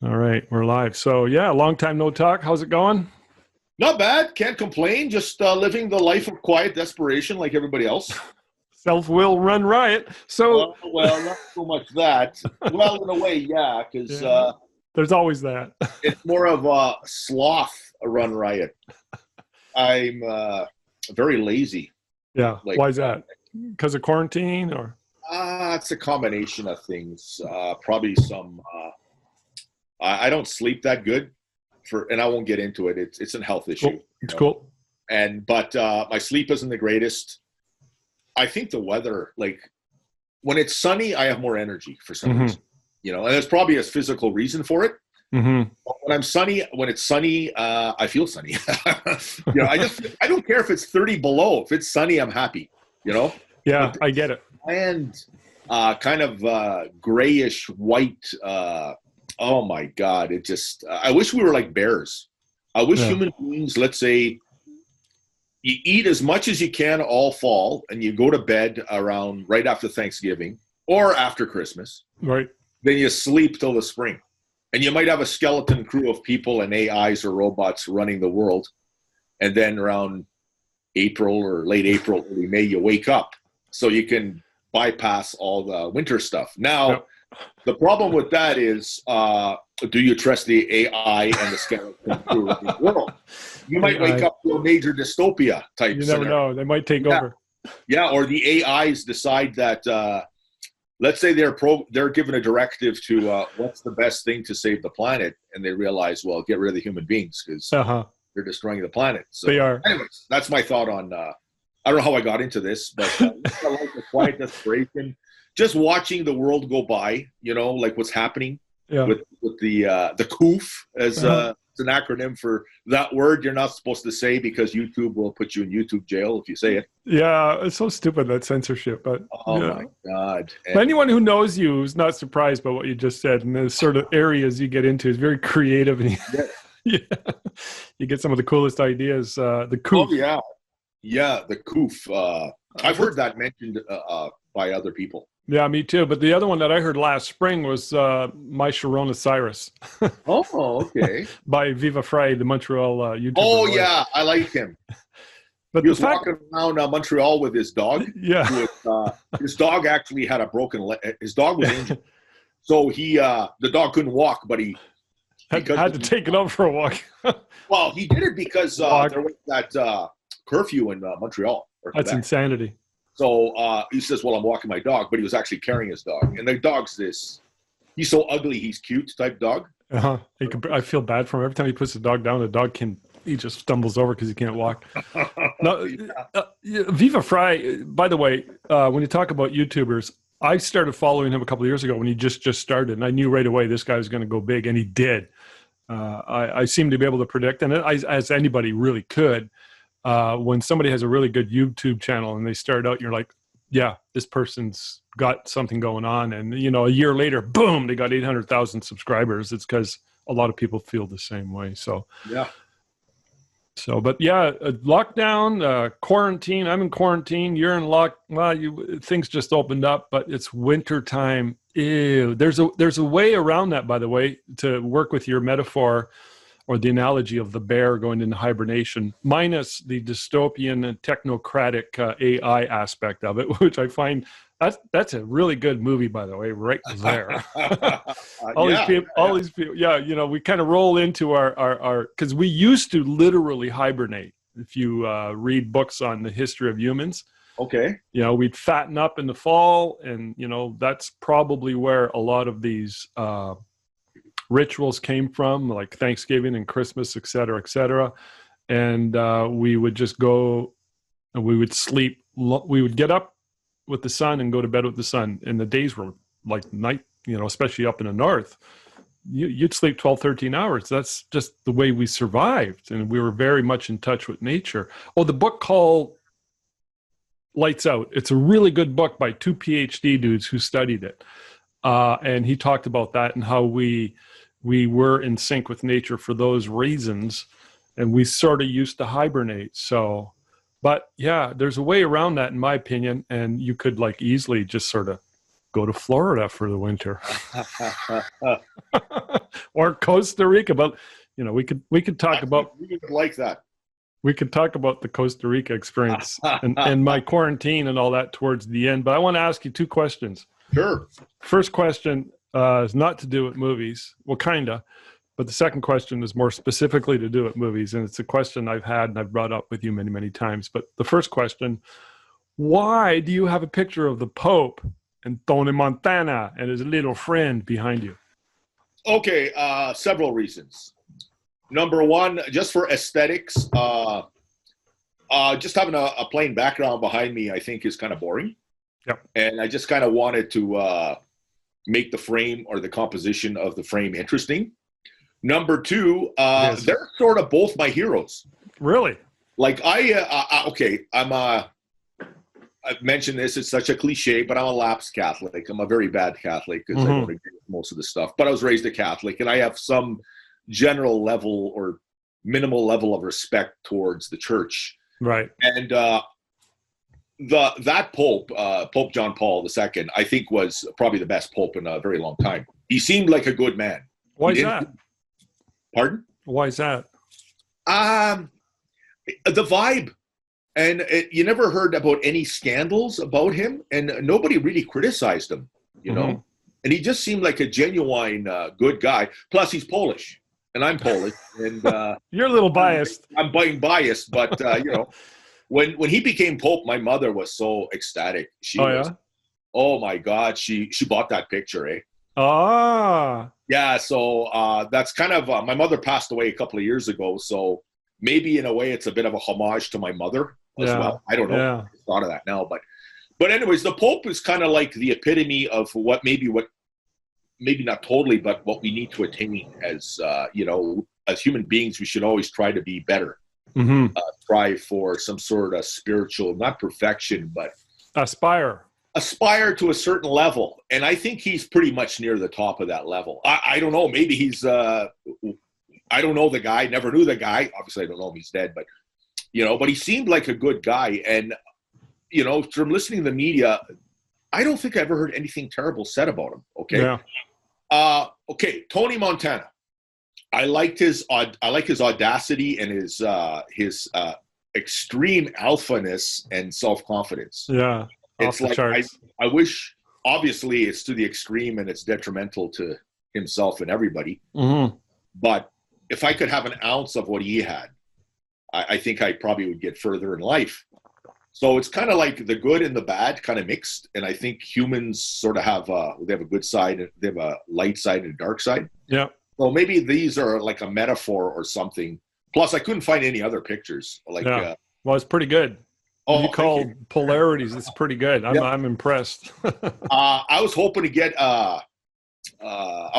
All right, we're live. So yeah, long time no talk. How's it going? Not bad. Can't complain. Just living the life of quiet desperation like everybody else. Self will run riot. So Well, not so much that. Well, in a way, yeah, because yeah, there's always that. it's more of a sloth run riot. I'm very lazy. Yeah. Like, Why is that? Because of quarantine or? it's a combination of things. Probably some. I don't sleep that good, and I won't get into it. It's a health issue. Cool. It's cool. But my sleep isn't the greatest. I think the weather, like when it's sunny, I have more energy for some reason, and there's probably a physical reason for it. Mm-hmm. When it's sunny, I feel sunny. I don't care if it's 30 below. If it's sunny, I'm happy. Yeah, I get it. And kind of grayish white. Oh my God! I wish we were like bears. I wish human beings, let's say, you eat as much as you can all fall and you go to bed around right after Thanksgiving or after Christmas. Right. Then you sleep till the spring. And you might have a skeleton crew of people and AIs or robots running the world. And then around April or late April, early May, you wake up so you can bypass all the winter stuff. Now, the problem with that is, do you trust the AI and the skeleton crew running the world? You might wake up to a major dystopia type You scenario. never know. They might take over. Yeah, or the AIs decide that, let's say they're given a directive to what's the best thing to save the planet, and they realize, well, get rid of the human beings because they're destroying the planet. So, they are. Anyways, that's my thought on. I don't know how I got into this, but I like the quiet desperation, just watching the world go by. Like what's happening with the COOF as it's an acronym for that word you're not supposed to say because YouTube will put you in YouTube jail if you say it. Yeah, it's so stupid, that censorship. But my God. But anyone who knows you is not surprised by what you just said. And the sort of areas you get into is very creative. And you get some of the coolest ideas. The COOF. Oh, yeah, the COOF. I've heard that mentioned by other people. Yeah, me too. But the other one that I heard last spring was My Sharona Cyrus. Oh, okay. By Viva Frei, the Montreal YouTuber. Oh, yeah, I like him. But he was walking around Montreal with his dog. Yeah. His dog actually had a broken leg. His dog was injured. So the dog couldn't walk, but he had to take it out for a walk. Well, he did it because there was that curfew in Montreal. That's insanity. So he says, well, I'm walking my dog, but he was actually carrying his dog. And the dog's he's so ugly, he's cute type dog. I feel bad for him. Every time he puts the dog down, he just stumbles over because he can't walk. Viva Frei, by the way, when you talk about YouTubers, I started following him a couple of years ago when he just started. And I knew right away this guy was going to go big, and he did. I seem to be able to predict, and as anybody really could, when somebody has a really good YouTube channel and they start out, you're like, yeah, this person's got something going on. And, a year later, boom, they got 800,000 subscribers. It's because a lot of people feel the same way. So, yeah. But yeah, lockdown, quarantine. I'm in quarantine. You're in things just opened up, but it's winter time. Ew. There's a way around that, by the way, to work with your metaphor or the analogy of the bear going into hibernation, minus the dystopian and technocratic AI aspect of it, which I find that's a really good movie, by the way, right there. All these people, we kind of roll into our because we used to literally hibernate. If you read books on the history of humans, okay, we'd fatten up in the fall, and that's probably where a lot of these rituals came from, like Thanksgiving and Christmas, et cetera, and we would just go and we would sleep. We would get up with the sun and go to bed with the sun, and the days were like night, especially up in the north. You'd sleep 12, 13 hours. That's just the way we survived, and we were very much in touch with nature. Oh, the book called Lights Out. It's a really good book by 2 PhD dudes who studied it. And he talked about that and how we were in sync with nature for those reasons, and we sort of used to hibernate. So, but yeah, there's a way around that, in my opinion, and you could easily just sort of go to Florida for the winter. or Costa Rica. But we could talk about we would like that. we could talk about the Costa Rica experience and my quarantine and all that towards the end. But I want to ask you two questions. Sure. First question is not to do with movies. Well, kinda. But the second question is more specifically to do with movies, and it's a question I've had and I've brought up with you many, many times. But the first question: why do you have a picture of the Pope and Tony Montana and his little friend behind you? Okay, several reasons. Number one, just for aesthetics, just having a plain background behind me, I think, is kind of boring. Yep. And I just kind of wanted to make the frame or the composition of the frame interesting. Number two, Yes. they're sort of both my heroes. Really? Like I've mentioned this, it's such a cliche, but I'm a lapsed Catholic. I'm a very bad Catholic because I don't agree with most of the stuff. But I was raised a Catholic, and I have some general level or minimal level of respect towards the church. Right. And that Pope, Pope John Paul II, I think was probably the best Pope in a very long time. He seemed like a good man. Why is that? Pardon? Why is that? The vibe. And you never heard about any scandals about him, and nobody really criticized him, you know. And he just seemed like a genuine good guy. Plus, he's Polish, and I'm Polish, and You're a little biased. I'm being biased, but you know, when he became Pope, my mother was so ecstatic. She was, oh my God, she bought that picture, eh? Ah. Yeah, so that's kind of my mother passed away a couple of years ago, so maybe in a way it's a bit of a homage to my mother as well. I don't know. Yeah. I thought of that now, but anyways, the Pope is kind of like the epitome of what maybe not totally, but what we need to attain as you know, as human beings. We should always try to be better. Try for some sort of spiritual, not perfection, but aspire to a certain level. And I think he's pretty much near the top of that level. I don't know. Maybe he's, I don't know the guy, never knew the guy. Obviously, I don't know if he's dead, but, you know, but he seemed like a good guy. And, you know, from listening to the media, I don't think I ever heard anything terrible said about him. Okay. Yeah. Okay. Tony Montana. I liked his audacity and his extreme alphaness and self-confidence. Yeah. It's like, I wish, obviously it's to the extreme and it's detrimental to himself and everybody. But if I could have an ounce of what he had, I think I probably would get further in life. So it's kind of like the good and the bad kind of mixed. And I think humans sort of have, they have a good side, they have a light side and a dark side. Yeah. So maybe these are like a metaphor or something. Plus I couldn't find any other pictures. Like, well, it's pretty good. Oh, you call polarities. It's pretty good. I'm impressed. I was hoping to get. I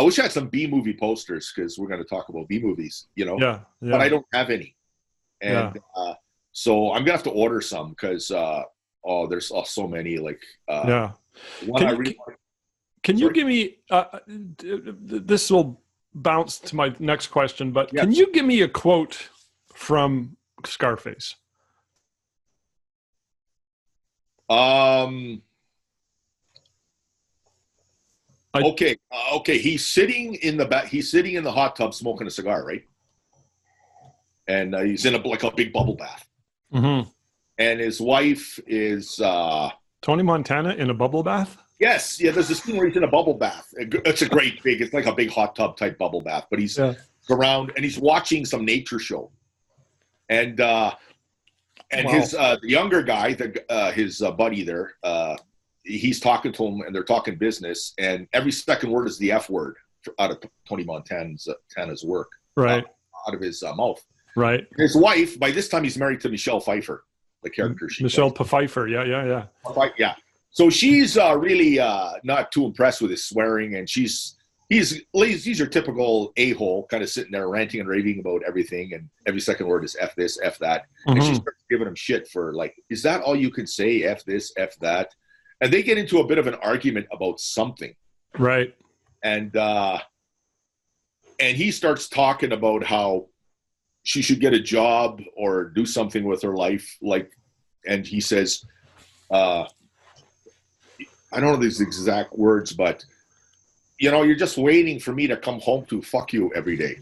wish I had some B movie posters because we're going to talk about B movies. You know. Yeah. But I don't have any, and so I'm gonna have to order some because there's so many. Like Can you give me? This will bounce to my next question, but can you give me a quote from Scarface? Okay. He's sitting in the back. He's sitting in the hot tub smoking a cigar, right? And he's in a big bubble bath. And his wife is Tony Montana in a bubble bath. Yes, yeah. There's a scene where he's in a bubble bath. It's a great big. It's like a big hot tub type bubble bath, but he's around and he's watching some nature show, and his the younger guy, his buddy there, he's talking to him and they're talking business, and every second word is the F word out of Tony Montana's work, right, out of his mouth. Right. His wife, by this time, he's married to Michelle Pfeiffer, the character Michelle Pfeiffer. Yeah. So she's really not too impressed with his swearing, and he's your typical a-hole, kind of sitting there ranting and raving about everything, and every second word is F this, F that. And she starts giving him shit for, like, is that all you can say? F this, F that. And they get into a bit of an argument about something. Right. And he starts talking about how she should get a job or do something with her life. Like, and he says, I don't know these exact words, but you're just waiting for me to come home to fuck you every day.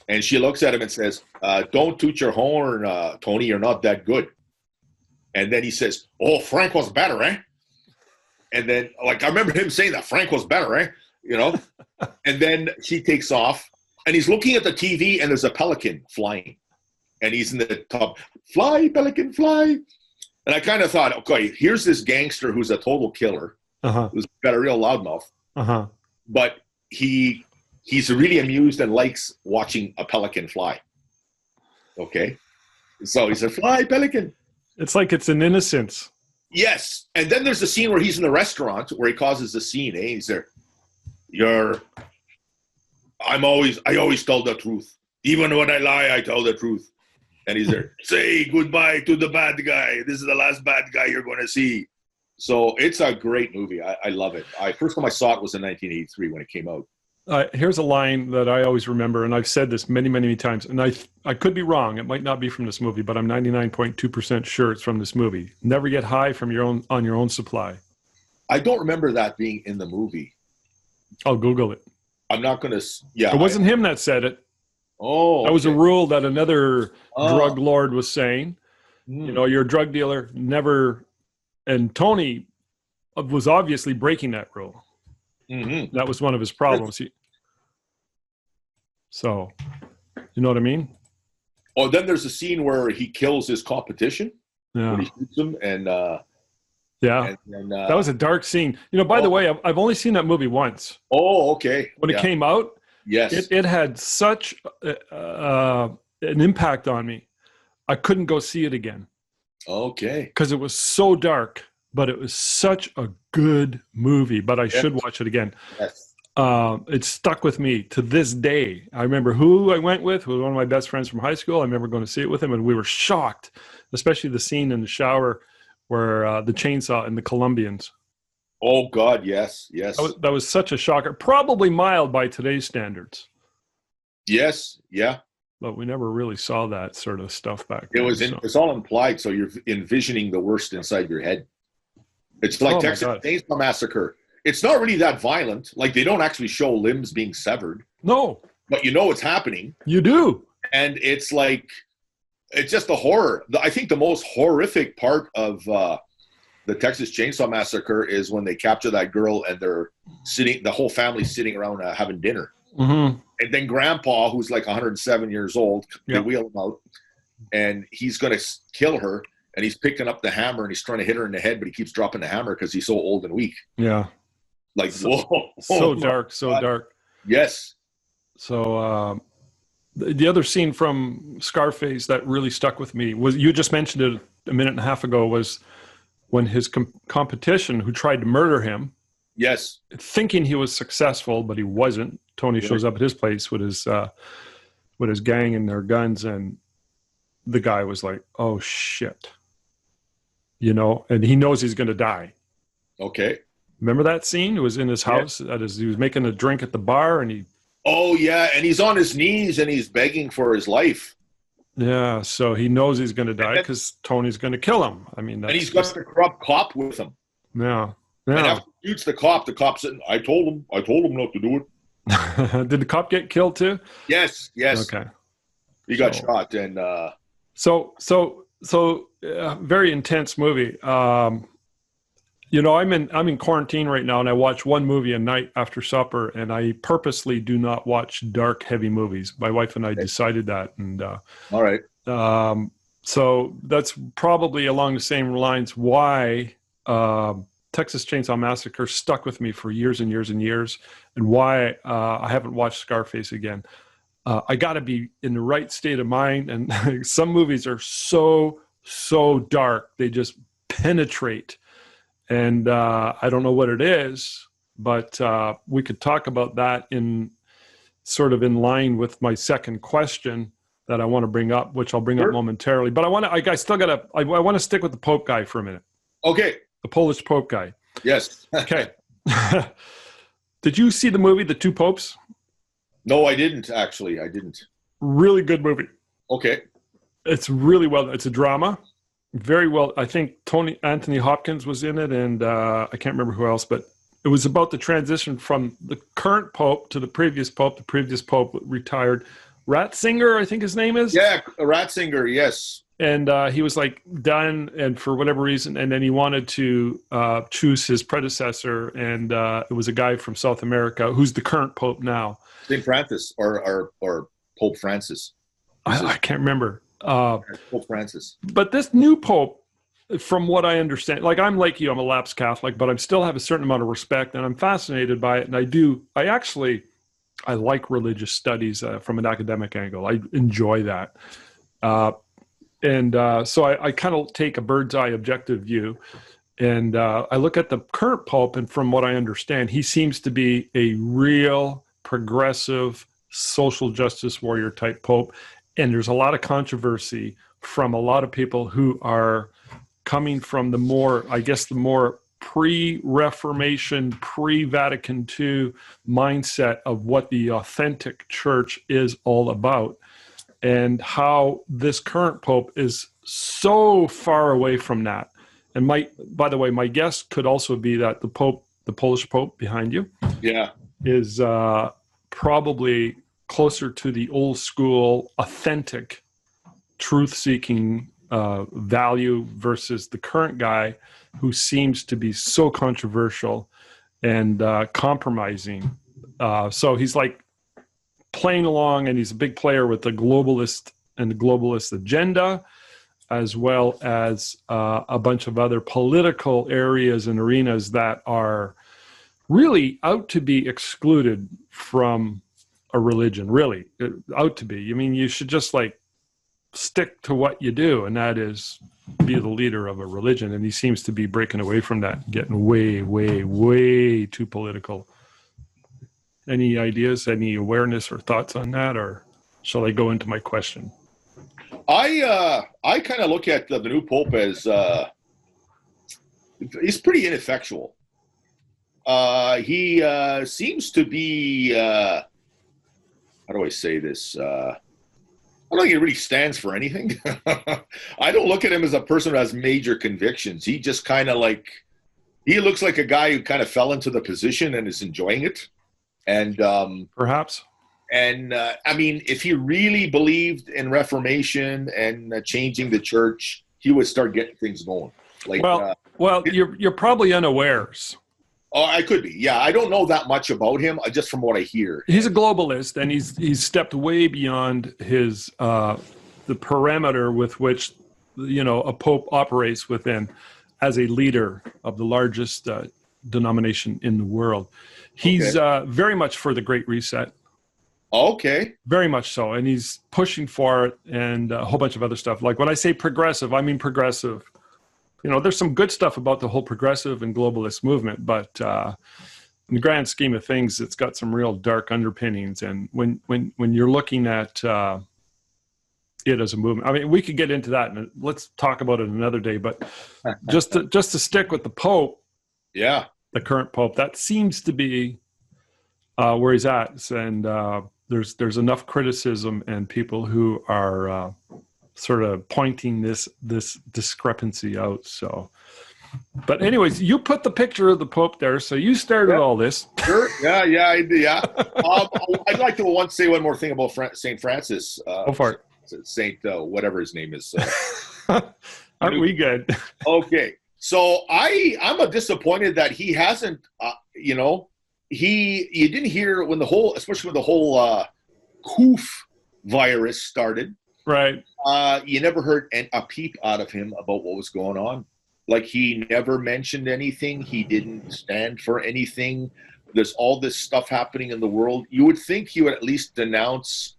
And she looks at him and says, don't toot your horn, Tony, you're not that good. And then he says, oh, Frank was better, eh? And then, like, I remember him saying that, Frank was better, eh? And then she takes off, and he's looking at the TV, and there's a pelican flying. And he's in the top, fly, pelican, fly. And I kind of thought, okay, here's this gangster who's a total killer, who's got a real loudmouth. But he's really amused and likes watching a pelican fly. Okay? So he said, fly, pelican. It's like it's an innocence. Yes. And then there's a scene where he's in the restaurant where he causes the scene. He's there. I always tell the truth. Even when I lie, I tell the truth. And he's there. Say goodbye to the bad guy. This is the last bad guy you're going to see. So it's a great movie. I love it. First time I saw it was in 1983 when it came out. Here's a line that I always remember, and I've said this many, many times, and I could be wrong. It might not be from this movie, but I'm 99.2% sure it's from this movie. Never get high from on your own supply. I don't remember that being in the movie. I'll Google it. I'm not going to. Yeah, it wasn't him that said it. Oh, that was a rule that another drug lord was saying. You're a drug dealer, never. And Tony was obviously breaking that rule. Mm-hmm. That was one of his problems. So, you know what I mean? Oh, then there's a scene where he kills his competition. Yeah. He shoots him, and that was a dark scene. By the way, I've only seen that movie once. Oh, okay. When it came out, yes, it had such an impact on me. I couldn't go see it again. Okay. Because it was so dark, but it was such a good movie. But I should watch it again. Yes. It stuck with me to this day. I remember who I went with, who was one of my best friends from high school. I remember going to see it with him, and we were shocked, especially the scene in the shower where the chainsaw and the Colombians. Oh, God, yes, yes. That was such a shocker. Probably mild by today's standards. Yes, yeah. But we never really saw that sort of stuff back then. It's all implied, so you're envisioning the worst inside your head. It's like Texas Chainsaw Massacre. It's not really that violent. Like, they don't actually show limbs being severed. No. But it's happening. You do. And it's like, it's just the horror. I think the most horrific part of the Texas Chainsaw Massacre is when they capture that girl and they're the whole family sitting around having dinner. Mm-hmm. And then Grandpa, who's like 107 years old, they wheel him out, and he's going to kill her, and he's picking up the hammer, and he's trying to hit her in the head, but he keeps dropping the hammer because he's so old and weak. Yeah. Like, so dark, so dark. Yes. So the other scene from Scarface that really stuck with me was, you just mentioned it a minute and a half ago, was when his competition, who tried to murder him, yes, thinking he was successful, but he wasn't. Tony shows up at his place with his gang and their guns, and the guy was like, "Oh shit," and he knows he's going to die. Okay. Remember that scene? It was in his house. He was making a drink at the bar, and he. Oh yeah, and he's on his knees and he's begging for his life. Yeah, so he knows he's going to die because Tony's going to kill him. I mean, and he's got the corrupt cop with him. Yeah. And after he shoots the cop said, I told him not to do it. Did the cop get killed too? Yes. Okay. He got shot, and So very intense movie. I'm in quarantine right now, and I watch one movie a night after supper, and I purposely do not watch dark, heavy movies. My wife and I decided that, and all right. So that's probably along the same lines why Texas Chainsaw Massacre stuck with me for years and years and years, and why I haven't watched Scarface again. I got to be in the right state of mind, and some movies are so dark, they just penetrate. And I don't know what it is, but we could talk about that in line with my second question that I want to bring up, which I'll bring up momentarily. But I want to stick with the Pope guy for a minute. Okay. The Polish Pope guy. Yes. Okay. Did you see the movie The Two Popes? No, I didn't, actually. I didn't. Really good movie. Okay. It's really well. It's a drama. Very well. I think Anthony Hopkins was in it, and I can't remember who else, but it was about the transition from the current pope to the previous pope. The previous pope retired. Ratzinger, I think his name is. Yeah, Ratzinger, yes. And he was like done, and for whatever reason, and then he wanted to choose his predecessor, and it was a guy from South America who's the current pope now. St. Francis or Pope Francis. I can't remember. Pope Francis. But this new pope, from what I understand, like I'm like you, I'm a lapsed Catholic, but I still have a certain amount of respect, and I'm fascinated by it. And I like religious studies from an academic angle. I enjoy that. So I kind of take a bird's eye objective view, and I look at the current pope, and from what I understand, he seems to be a real progressive social justice warrior type pope. And there's a lot of controversy from a lot of people who are coming from the more pre-Reformation, pre-Vatican II mindset of what the authentic church is all about, and how this current pope is so far away from that. And by the way, my guess could also be that the Polish pope behind you, is probably closer to the old school, authentic, truth-seeking value versus the current guy who seems to be so controversial and compromising. So he's like playing along, and he's a big player with the globalist and the globalist agenda, as well as a bunch of other political areas and arenas that are really out to be excluded from a religion, really out to be. I mean, you should just like stick to what you do, and that is be the leader of a religion. And he seems to be breaking away from that, getting way, way, way too political. Any ideas, any awareness or thoughts on that, or shall I go into my question? I kind of look at the new pope as he's pretty ineffectual. He seems to be how do I say this? I don't think he really stands for anything. I don't look at him as a person who has major convictions. He just kind of he looks like a guy who kind of fell into the position and is enjoying it. And perhaps. And I mean, if he really believed in Reformation and changing the church, he would start getting things going. You're probably unawares. Oh, I could be. Yeah, I don't know that much about him, just from what I hear. He's a globalist, and he's stepped way beyond his the parameter with which a pope operates within as a leader of the largest denomination in the world. He's very much for the Great Reset. Okay. Very much so, and he's pushing for it, and a whole bunch of other stuff. Like when I say progressive, I mean progressive. There's some good stuff about the whole progressive and globalist movement, but in the grand scheme of things, it's got some real dark underpinnings. And when you're looking at it as a movement, I mean, we could get into that, and let's talk about it another day. But just to stick with the Pope, the current Pope, that seems to be where he's at, and there's enough criticism and people who are sort of pointing this discrepancy out. So, but anyways, you put the picture of the Pope there, so you started all this. Sure. Yeah, I do. Yeah. I'd like to say one more thing about St. Francis. Go for it. Saint whatever his name is. Aren't we good? Okay. So I'm disappointed that he hasn't, you didn't hear especially when the whole COOF virus started. Right. You never heard a peep out of him about what was going on. Like, he never mentioned anything. He didn't stand for anything. There's all this stuff happening in the world. You would think he would at least denounce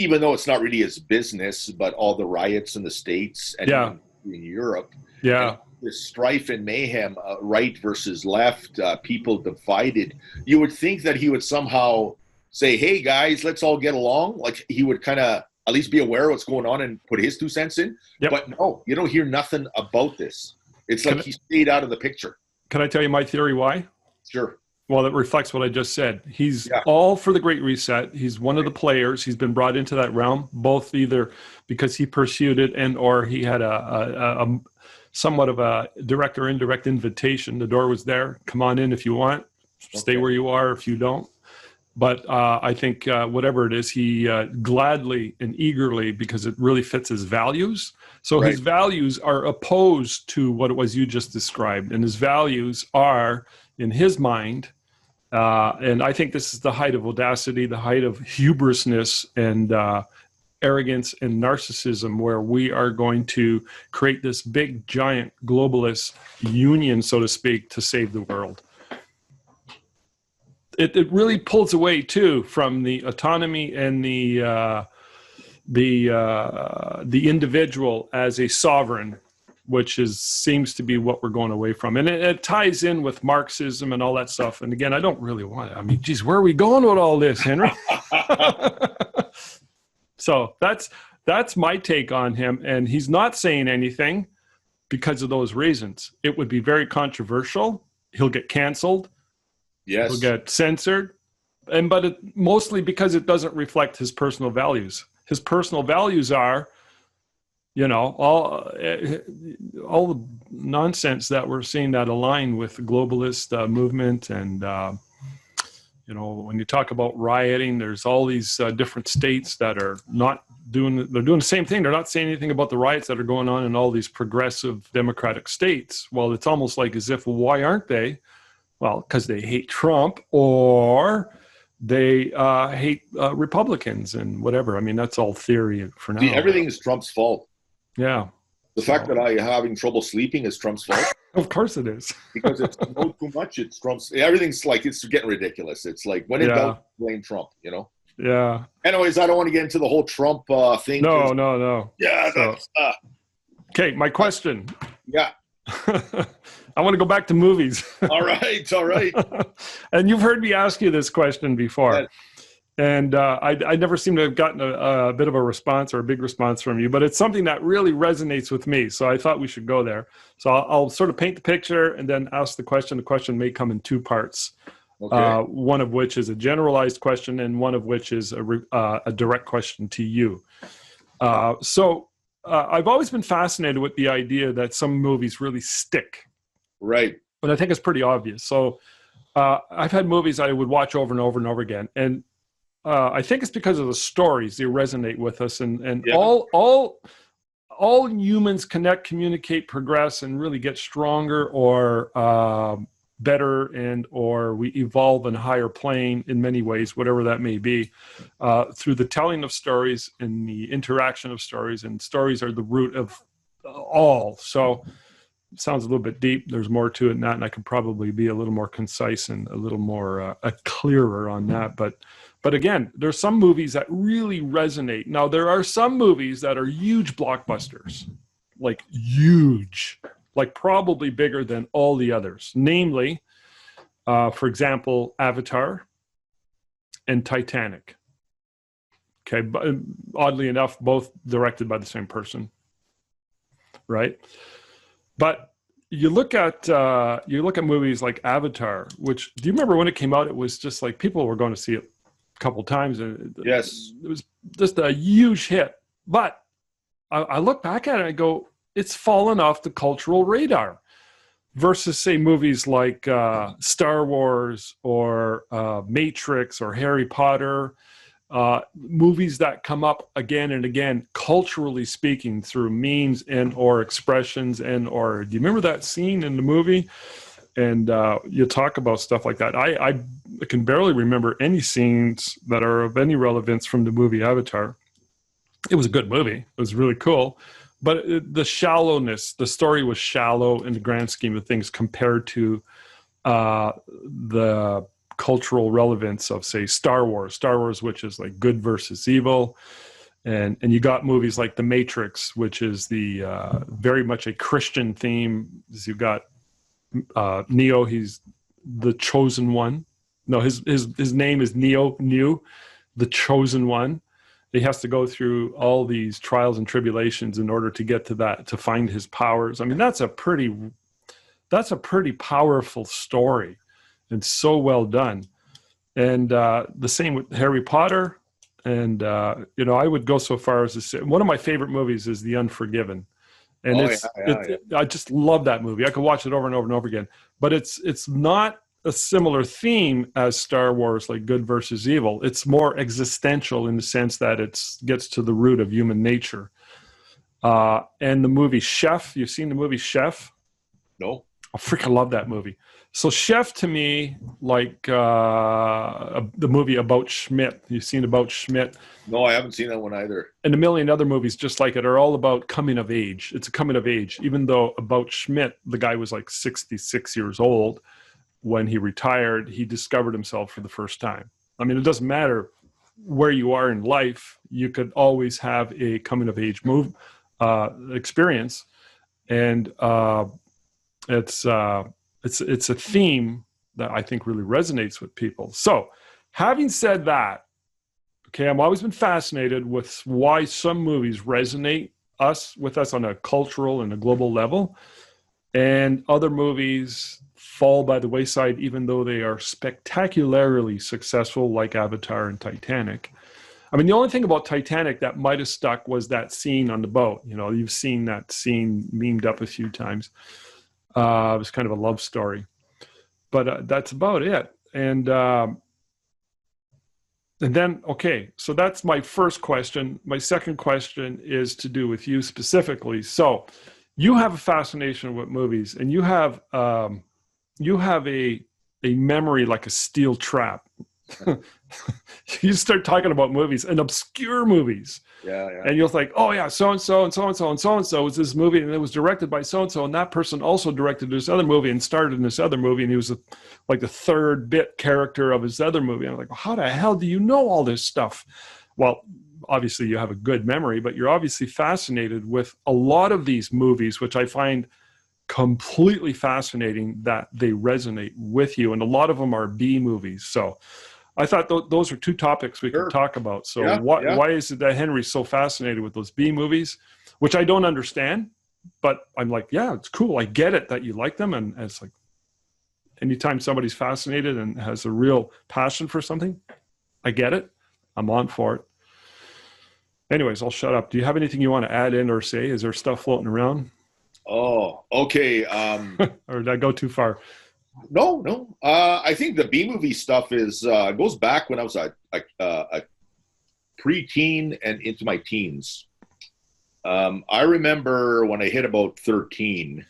even though it's not really his business, but all the riots in the States and in Europe. Yeah. And this strife and mayhem, right versus left, people divided. You would think that he would somehow say, hey, guys, let's all get along. Like, he would kind of at least be aware of what's going on and put his 2 cents in. Yep. But no, you don't hear nothing about this. It's like he stayed out of the picture. Can I tell you my theory why? Sure. Well, it reflects what I just said. He's all for the Great Reset. He's one of the players. He's been brought into that realm, both either because he pursued it and or he had somewhat of a direct or indirect invitation. The door was there. Come on in if you want. Stay where you are if you don't. But I think whatever it is, he gladly and eagerly, because it really fits his values. So his values are opposed to what it was you just described. And his values are, in his mind, and I think this is the height of audacity, the height of hubrisness and arrogance and narcissism, where we are going to create this big, giant, globalist union, so to speak, to save the world. It really pulls away too from the autonomy and the individual as a sovereign, which seems to be what we're going away from. And it ties in with Marxism and all that stuff. And again, I don't really want it. I mean, geez, where are we going with all this, Henry? So that's my take on him. And he's not saying anything because of those reasons. It would be very controversial. He'll get canceled. Yes. He'll get censored. But mostly because it doesn't reflect his personal values. His personal values are, all the nonsense that we're seeing that align with the globalist movement. And, when you talk about rioting, there's all these different states that are they're doing the same thing. They're not saying anything about the riots that are going on in all these progressive democratic states. Well, it's almost like as if, why aren't they? Well, because they hate Trump or they hate Republicans and whatever. I mean, that's all theory for now. Everything is Trump's fault. Yeah. The fact that I'm having trouble sleeping is Trump's fault. Of course it is. Because it's no too much. It's Trump's. Everything's like, it's getting ridiculous. It's like, when it does, blame Trump, Yeah. Anyways, I don't want to get into the whole Trump thing. No. Yeah. That's, okay, my question. Yeah. I want to go back to movies. All right. And you've heard me ask you this question before. Yeah. And I never seem to have gotten a bit of a response or a big response from you, but it's something that really resonates with me. So I thought we should go there. So I'll sort of paint the picture and then ask the question. The question may come in two parts, one of which is a generalized question and one of which is a direct question to you. So I've always been fascinated with the idea that some movies really stick. Right. But I think it's pretty obvious. So I've had movies I would watch over and over and over again. And I think it's because of the stories. They resonate with us. And all humans connect, communicate, progress, and really get stronger or better or we evolve in a higher plane in many ways, whatever that may be, through the telling of stories and the interaction of stories. And stories are the root of all. So it sounds a little bit deep. There's more to it than that, and I could probably be a little more concise and a little more clearer on that. But again, there's some movies that really resonate. Now, there are some movies that are huge blockbusters, like huge, like probably bigger than all the others. Namely, for example, Avatar and Titanic. Okay, but oddly enough, both directed by the same person, right? But you look at movies like Avatar, which, do you remember when it came out? It was just like people were going to see it a couple times, and yes, it was just a huge hit. But I look back at it and I go, it's fallen off the cultural radar. Versus, say, movies like Star Wars or Matrix or Harry Potter. Movies that come up again and again, culturally speaking, through memes and or expressions and or. Do you remember that scene in the movie? And you talk about stuff like that. I can barely remember any scenes that are of any relevance from the movie Avatar. It was a good movie. It was really cool. But the shallowness, the story was shallow in the grand scheme of things compared to the cultural relevance of, say, Star Wars, which is like good versus evil. And you got movies like The Matrix, which is the very much a Christian theme. You got Neo, he's the chosen one. No, his name is Neo, the chosen one. He has to go through all these trials and tribulations in order to get to that, to find his powers. I mean, that's a pretty powerful story and so well done. And the same with Harry Potter. And, I would go so far as to say, one of my favorite movies is The Unforgiven. And Oh yeah, yeah, yeah. I just love that movie. I could watch it over and over and over again. But it's not a similar theme as Star Wars, like good versus evil. It's more existential in the sense that it gets to the root of human nature. And the movie Chef, you've seen the movie Chef? No, I freaking love that movie. So Chef to me, like the movie About Schmidt. You've seen About Schmidt? no, I haven't seen that one either. And a million other movies just like it are all about coming of age. It's a coming of age, even though About Schmidt, the guy was like 66 years old when he retired. He discovered himself for the first time. I mean, it doesn't matter where you are in life. You could always have a coming of age experience. And it's a theme that I think really resonates with people. So having said that, okay, I've always been fascinated with why some movies resonate with us on a cultural and a global level, and other movies fall by the wayside, even though they are spectacularly successful, like Avatar and Titanic. I mean, the only thing about Titanic that might have stuck was that scene on the boat. You know, you've seen that scene memed up a few times. It was kind of a love story, but that's about it. And then, okay, so that's my first question. My second question is to do with you specifically. So you have a fascination with movies, and you have a memory like a steel trap. You start talking about movies and obscure movies. Yeah, yeah. And you'll think, oh yeah, so and so and so and so and so and so was this movie, and it was directed by so and so, and that person also directed this other movie and starred in this other movie, and he was like the third bit character of his other movie. And I'm like, how the hell do you know all this stuff? Well, obviously you have a good memory, but you're obviously fascinated with a lot of these movies, which I find completely fascinating that they resonate with you, and a lot of them are B movies. So I thought those are two topics we could talk about. So Yeah, yeah. why is it that Henry's so fascinated with those B movies, which I don't understand, but I'm like, yeah, it's cool. I get it that you like them. And it's like, anytime somebody's fascinated and has a real passion for something, I get it. I'm on for it. Anyways, I'll shut up. Do you have anything you want to add in or say? Is there stuff floating around? Oh, okay. Or did I go too far? No. I think the B movie stuff goes back when I was a preteen and into my teens. I remember when I hit about 13.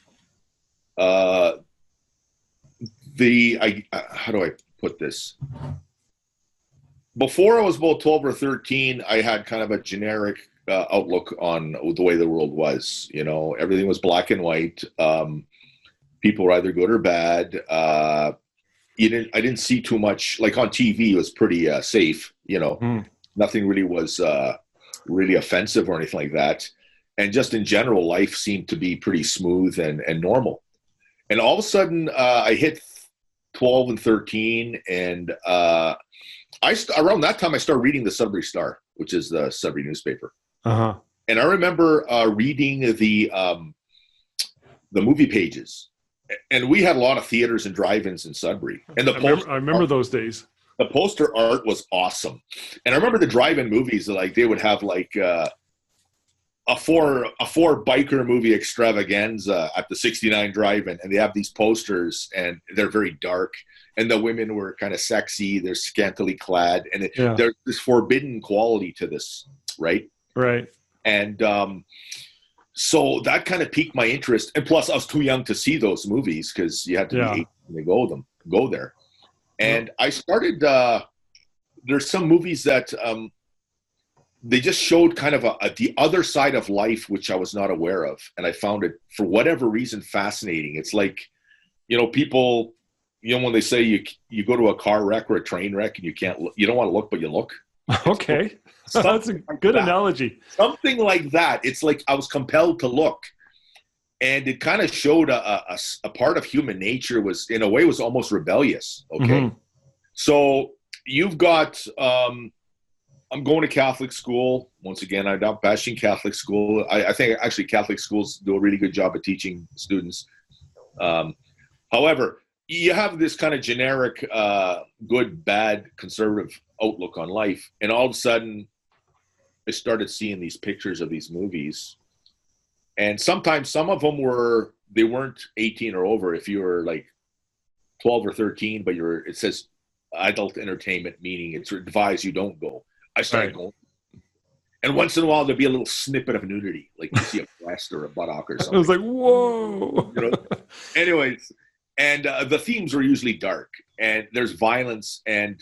How do I put this? Before I was about 12 or 13, I had kind of a generic outlook on the way the world was. You know, everything was black and white. People were either good or bad. I didn't see too much. Like on TV, it was pretty safe. You know, nothing really was really offensive or anything like that. And just in general, life seemed to be pretty smooth and normal. And all of a sudden, I hit 12 and 13, and around that time, I started reading the Sudbury Star, which is the Sudbury newspaper. Uh-huh. And I remember reading the movie pages. And we had a lot of theaters and drive-ins in Sudbury. And I remember those days. The poster art was awesome. And I remember the drive-in movies, like they would have like a four biker movie extravaganza at the 69 drive-in, and they have these posters, and they're very dark. And the women were kind of sexy. They're scantily clad, and there's this forbidden quality to this, right? Right. And so that kind of piqued my interest. And plus, I was too young to see those movies because you had to be 18 to go there. And I started. There's some movies that they just showed kind of the other side of life, which I was not aware of, and I found it for whatever reason fascinating. It's like, you know, people. You know, when they say you go to a car wreck or a train wreck and you don't want to look, but you look. Okay. That's a good analogy. Something like that. It's like I was compelled to look. And it kind of showed a part of human nature was, in a way, was almost rebellious. Okay. Mm-hmm. So you've got, I'm going to Catholic school. Once again, I'm not bashing Catholic school. I think actually Catholic schools do a really good job of teaching students. However, you have this kind of generic good, bad, conservative outlook on life. And all of a sudden, I started seeing these pictures of these movies. And sometimes some of them they weren't 18 or over. If you were like 12 or 13, but it says adult entertainment, meaning it's advised you don't go. I started going. And once in a while, there'd be a little snippet of nudity, like you see a breast or a buttock or something. I was like, whoa. Anyways, and the themes were usually dark, and there's violence, and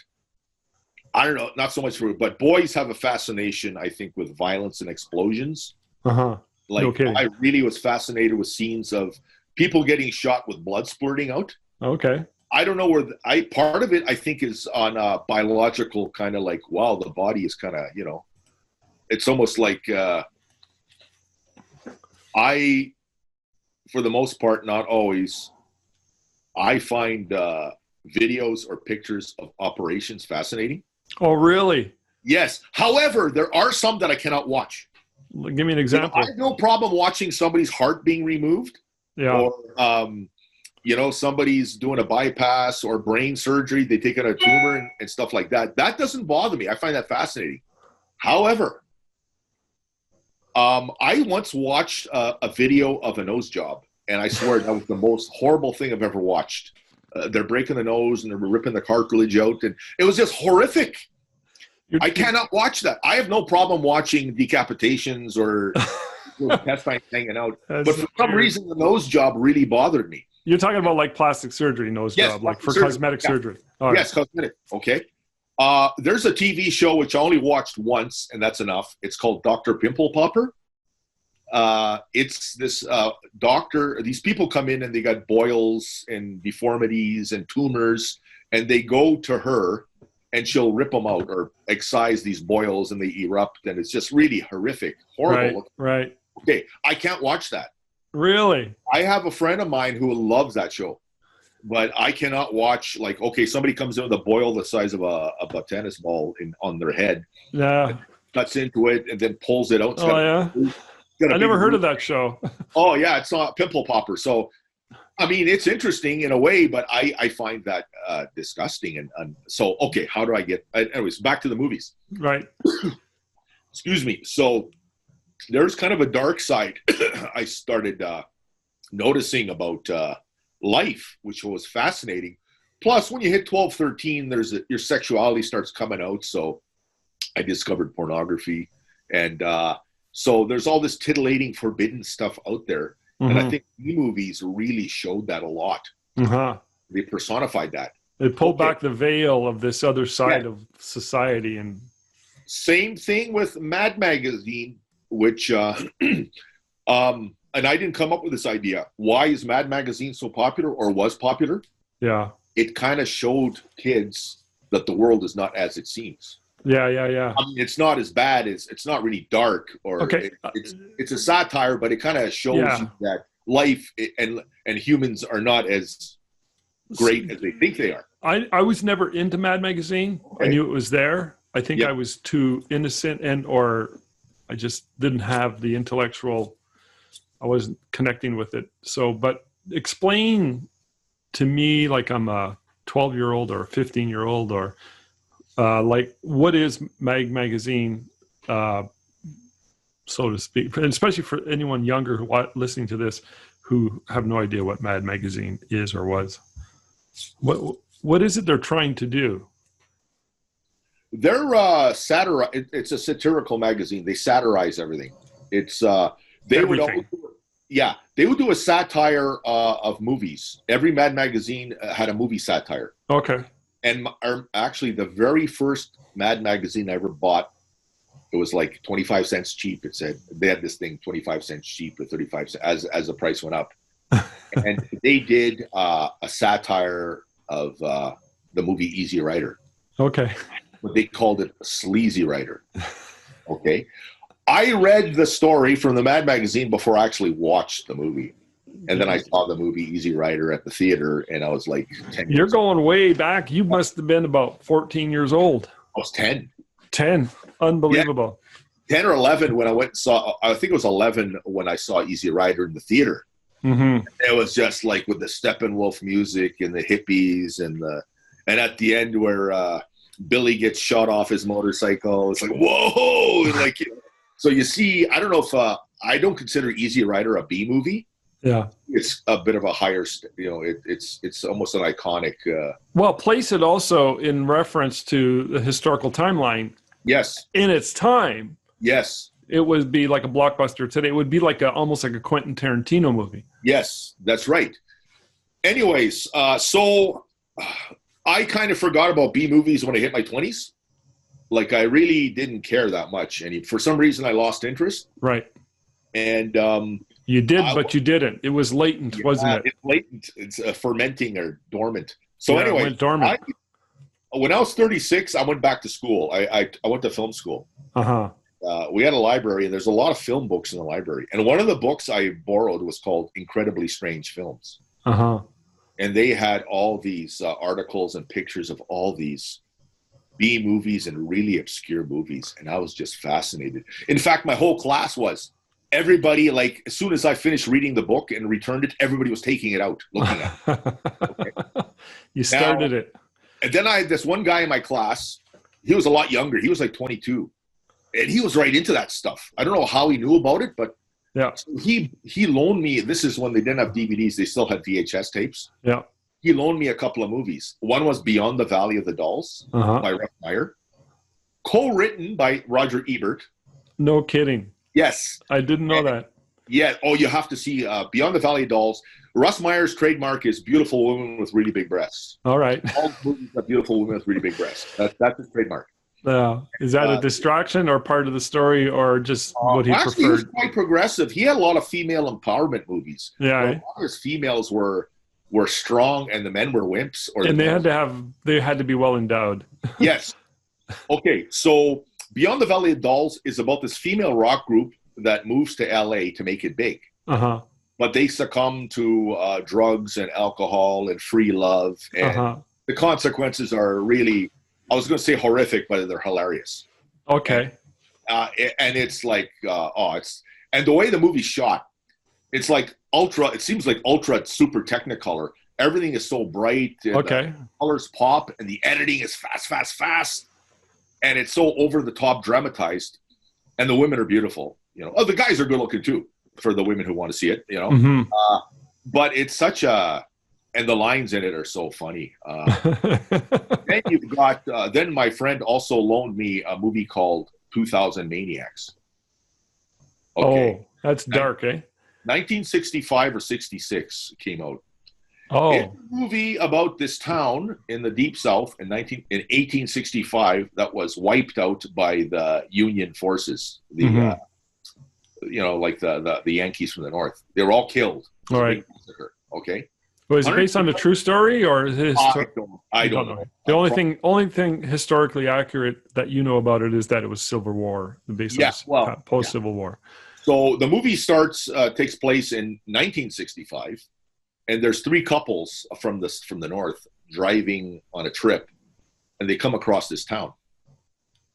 I don't know, not so much but boys have a fascination, I think, with violence and explosions. Like, I really was fascinated with scenes of people getting shot with blood splurting out. Okay. I don't know where part of it, I think, is on a biological kind of like, wow, the body is kind of, it's almost like I, for the most part, not always, I find videos or pictures of operations fascinating. Oh, really? Yes. However, there are some that I cannot watch. Give me an example. I have no problem watching somebody's heart being removed. Yeah. Or, somebody's doing a bypass or brain surgery. They take out a tumor and stuff like that. That doesn't bother me. I find that fascinating. However, I once watched a video of a nose job, and I swear that was the most horrible thing I've ever watched. They're breaking the nose and they're ripping the cartilage out, and it was just horrific. I cannot watch that. I have no problem watching decapitations or intestine hanging out, but for some reason, the nose job really bothered me. You're talking about like plastic surgery nose job, like for cosmetic surgery. Yes, cosmetic. Okay. There's a TV show which I only watched once, and that's enough. It's called Dr. Pimple Popper. It's this doctor. These people come in and they got boils and deformities and tumors, and they go to her, and she'll rip them out or excise these boils, and they erupt, and it's just really horrific, horrible. Right. Okay, I can't watch that. Really? I have a friend of mine who loves that show. But I cannot watch, like, okay, somebody comes in with a boil the size of a tennis ball on their head. Yeah. Cuts into it and then pulls it out. I never heard of that show. Oh, yeah, it's not Pimple Popper. So, I mean, it's interesting in a way, but I find that disgusting. And so, okay, how do I get – anyways, back to the movies. Right. Excuse me. So there's kind of a dark side I started noticing about life, which was fascinating. Plus, when you hit 12, 13, your sexuality starts coming out. So I discovered pornography. And so there's all this titillating, forbidden stuff out there. And I think movies really showed that a lot. They personified that. They pulled back the veil of this other side of society. And same thing with Mad Magazine, which and I didn't come up with this idea. Why is Mad Magazine so popular, or was popular? Yeah. It kind of showed kids that the world is not as it seems. Yeah. I mean, it's not as bad as, it's not really dark, or it's a satire, but it kind of shows you that life and humans are not as great as they think they are. I was never into Mad Magazine. I knew it was there. I think I was too innocent or I just didn't have the intellectual, I wasn't connecting with it. So, but explain to me, like I'm a 12-year-old or a 15-year-old or like, what is Magazine, so to speak, and especially for anyone younger listening to this who have no idea what Mad Magazine is or was. What is it they're trying to do? They're it's a satirical magazine. They satirize everything. It's they everything. They would do a satire of movies. Every Mad Magazine had a movie satire. Okay. And actually, the very first Mad Magazine I ever bought, it was like 25 cents cheap. It said they had this thing 25 cents cheap or 35 cents as the price went up. And they did a satire of the movie Easy Rider. Okay. But they called it Sleazy Rider. Okay. I read the story from the Mad Magazine before I actually watched the movie. And then I saw the movie Easy Rider at the theater, and I was like 10 years You're going way back. You must have been about 14 years old. I was 10. 10. Unbelievable. Yeah. 10 or 11 when I went and saw, I think it was 11 when I saw Easy Rider in the theater. Mm-hmm. It was just like with the Steppenwolf music and the hippies and at the end where Billy gets shot off his motorcycle. It's like, whoa! And like, so you see, I don't know if I don't consider Easy Rider a B movie. Yeah. It's a bit of a higher, it's almost an iconic. Well, place it also in reference to the historical timeline. Yes. In its time. Yes. It would be like a blockbuster today. It would be like almost like a Quentin Tarantino movie. Yes, that's right. Anyways, so I kind of forgot about B movies when I hit my 20s. Like, I really didn't care that much. And for some reason, I lost interest. Right. And you did, but you didn't. It was latent, wasn't it? It's latent. It's fermenting or dormant. So anyway, it went dormant. When I was 36, I went back to school. I went to film school. Uh-huh. We had a library, and there's a lot of film books in the library. And one of the books I borrowed was called Incredibly Strange Films. Uh-huh. And they had all these articles and pictures of all these B movies and really obscure movies. And I was just fascinated. In fact, my whole class was. Everybody, like, as soon as I finished reading the book and returned it, everybody was taking it out, looking at it. Okay. You started it. And then I had this one guy in my class. He was a lot younger. He was like 22. And he was right into that stuff. I don't know how he knew about it, but yeah, he loaned me. This is when they didn't have DVDs. They still had VHS tapes. Yeah. He loaned me a couple of movies. One was Beyond the Valley of the Dolls by Russ Meyer. Co-written by Roger Ebert. No kidding. Yes. I didn't know that. Yeah. Oh, you have to see Beyond the Valley of Dolls. Russ Meyer's trademark is beautiful women with really big breasts. All right. All movies have beautiful women with really big breasts. That's his trademark. Is that a distraction or part of the story, or just what he actually, preferred? he was quite progressive. He had a lot of female empowerment movies. Yeah. A lot of his females were strong, and the men were wimps. And they had to be well endowed. Yes. Okay, so Beyond the Valley of Dolls is about this female rock group that moves to LA to make it big. Uh-huh. But they succumb to drugs and alcohol and free love. And the consequences are really, I was going to say horrific, but they're hilarious. Okay. And it's like, and the way the movie's shot, it's like it seems like ultra super Technicolor. Everything is so bright. And the colors pop, and the editing is fast. And it's so over the top dramatized, and the women are beautiful. The guys are good looking too, for the women who want to see it. Mm-hmm. But it's and the lines in it are so funny. Then you've got. Then my friend also loaned me a movie called 2000 Maniacs. Okay. Oh, that's dark, 1965 or 66 came out. Oh, it's a movie about this town in the Deep South in 1865 that was wiped out by the Union forces. The Yankees from the North. They were all killed. All right. Okay. Was it based on a true story, or is it I don't know. The only thing historically accurate that you know about it is that it was Civil War, post Civil War. So the movie takes place in 1965. And there's three couples from the north driving on a trip, and they come across this town,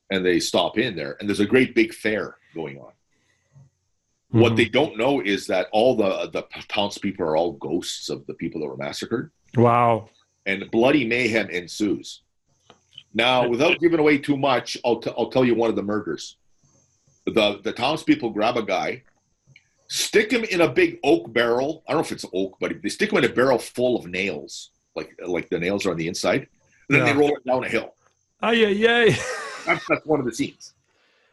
and they stop in there, and there's a great big fair going on. Mm-hmm. What they don't know is that all the townspeople are all ghosts of the people that were massacred. Wow! And bloody mayhem ensues. Now, without giving away too much, I'll tell you one of the murders. The townspeople grab a guy. Stick him in a big oak barrel. I don't know if it's oak, but they stick him in a barrel full of nails, like the nails are on the inside. And then they roll it down a hill. Yay! That's one of the scenes.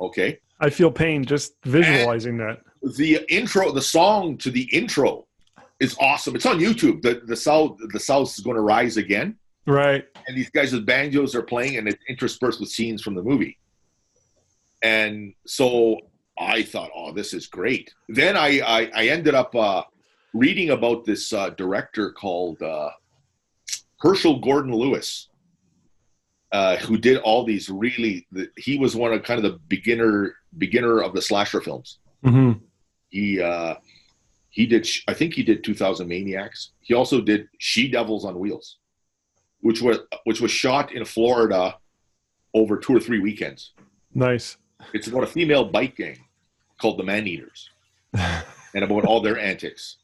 Okay. I feel pain just visualizing that. The song to the intro is awesome. It's on YouTube. The South is going to rise again. Right. And these guys with banjos are playing, and it's interspersed with scenes from the movie. And so I thought, this is great. Then I ended up reading about this director called Herschel Gordon Lewis, who did all these he was one of kind of the beginner of the slasher films. Mm-hmm. He did 2000 Maniacs. He also did She-Devils on Wheels, which was shot in Florida over 2 or 3 weekends. Nice. It's about a female bike gang called the Man-Eaters, and about all their antics.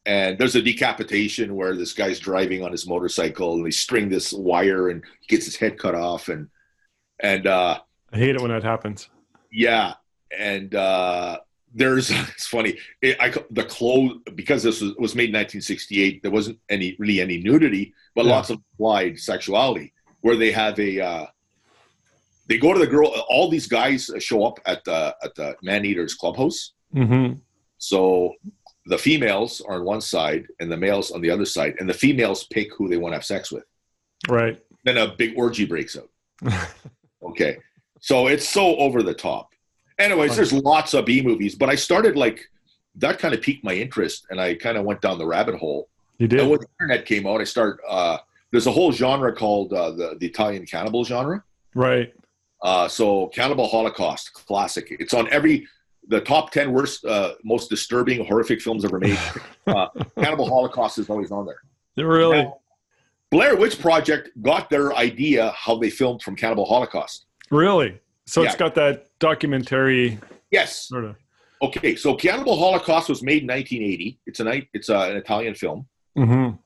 And there's a decapitation where this guy's driving on his motorcycle, and they string this wire, and he gets his head cut off. And I hate it when that happens. Yeah, and it's funny. The clothes, because this was made in 1968, there wasn't really any nudity, but lots of implied sexuality. Where they have they go to the girl. All these guys show up at the Man-Eater's clubhouse. Mm-hmm. So the females are on one side and the males on the other side, and the females pick who they want to have sex with. Right. Then a big orgy breaks out. Okay. So it's so over the top. Anyways, there's lots of B movies, but I started that kind of piqued my interest, and I kind of went down the rabbit hole. You did. And when the internet came out, I started. There's a whole genre called the Italian cannibal genre. Right. So Cannibal Holocaust, classic. It's on the top 10 worst, most disturbing, horrific films ever made. Cannibal Holocaust is always on there. Really? Now, Blair Witch Project got their idea how they filmed from Cannibal Holocaust. Really? So it's got that documentary. Yes. Sort of. Okay, so Cannibal Holocaust was made in 1980. It's an Italian film. Mm-hmm.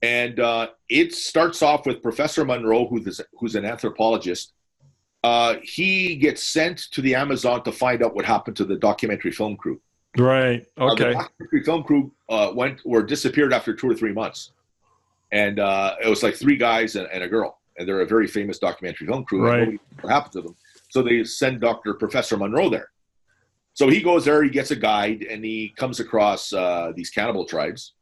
And it starts off with Professor Monroe, who's an anthropologist. He gets sent to the Amazon to find out what happened to the documentary film crew. Right. Okay. The documentary film crew disappeared after 2 or 3 months. And it was like 3 guys and a girl. And they're a very famous documentary film crew. Right. And nobody knows what happened to them. So they send Professor Monroe there. So he goes there, he gets a guide, and he comes across these cannibal tribes.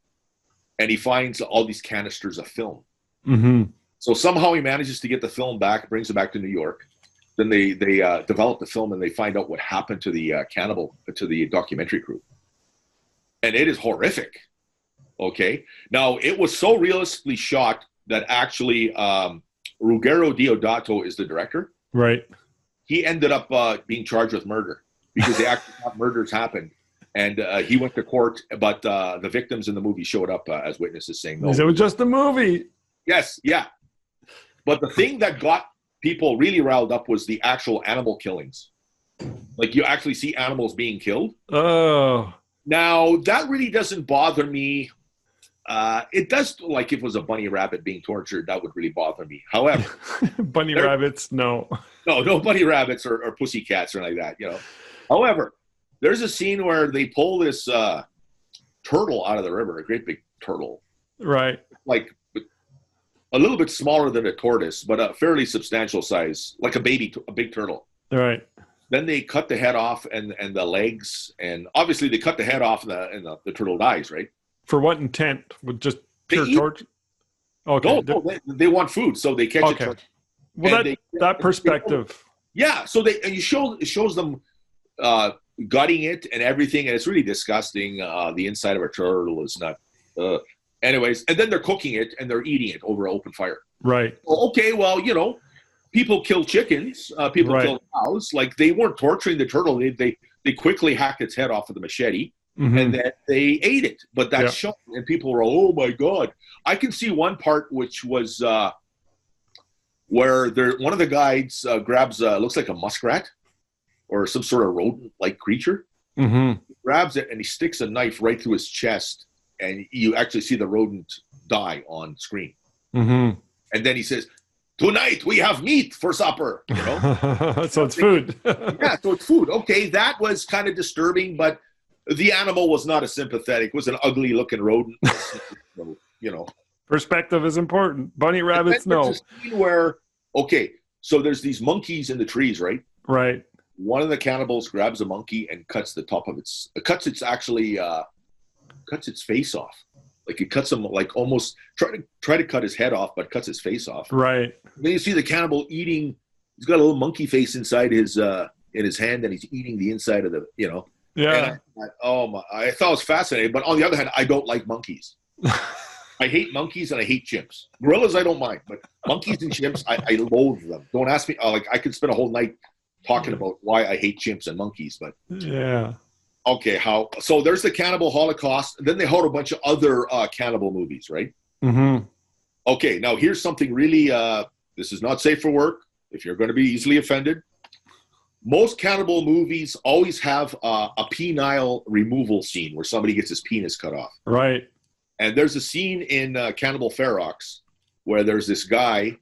And he finds all these canisters of film. Mm-hmm. So somehow he manages to get the film back, brings it back to New York. Then they develop the film, and they find out what happened to the documentary crew. And it is horrific. Okay. Now, it was so realistically shot that actually Ruggero Deodato is the director. Right. He ended up being charged with murder because they actually thought murders happened. And he went to court, but the victims in the movie showed up as witnesses saying no. It was just a movie. Yes, yeah. But the thing that got people really riled up was the actual animal killings. Like, you actually see animals being killed. Oh. Now, that really doesn't bother me. It does, like, if it was a bunny rabbit being tortured, that would really bother me. However, bunny rabbits, no. No bunny rabbits or pussy cats or like that, you know. However, there's a scene where they pull this turtle out of the river, a great big turtle. Right. Like a little bit smaller than a tortoise, but a fairly substantial size, like a big turtle. Right. Then they cut the head off and the legs, and obviously they cut the head off and the turtle dies, right? For what intent? With just pure torture? Okay. No, they want food, so they catch it. Well, that perspective. Yeah, so it shows them gutting it and everything, and it's really disgusting. The inside of a turtle is not. Anyways, and then they're cooking it and they're eating it over open fire. Right. Okay, well, you know, people kill chickens. People kill cows. Like, they weren't torturing the turtle. They quickly hacked its head off with a machete, and then they ate it. But that's shown, and people were, oh my God. I can see one part which was where one of the guides grabs looks like a muskrat or some sort of rodent-like creature. Mm-hmm. He grabs it and he sticks a knife right through his chest, and you actually see the rodent die on screen. Mm-hmm. And then he says, "Tonight we have meat for supper." You know, so it's food. Yeah, so it's food. Okay, that was kind of disturbing, but the animal was not as sympathetic. It was an ugly-looking rodent. You know, perspective is important. Bunny rabbits, no. There's a scene where, okay, so there's these monkeys in the trees, right? Right. One of the cannibals grabs a monkey and cuts the top of its face off. Like, it cuts him, like, almost try to cut his head off, but cuts his face off. Right. Then you see the cannibal eating. He's got a little monkey face inside his in his hand, and he's eating the inside of the, you know. Yeah. I thought it was fascinating, but on the other hand, I don't like monkeys. I hate monkeys and I hate chimps. Gorillas, I don't mind, but monkeys and chimps, I loathe them. Don't ask me. Like, I could spend a whole night talking about why I hate chimps and monkeys, but yeah. Okay, so there's the Cannibal Holocaust. And then they hold a bunch of other cannibal movies, right? Mm-hmm. Okay, now here's something really. This is not safe for work. If you're going to be easily offended, most cannibal movies always have a penile removal scene where somebody gets his penis cut off. Right. And there's a scene in Cannibal Ferox where there's this guy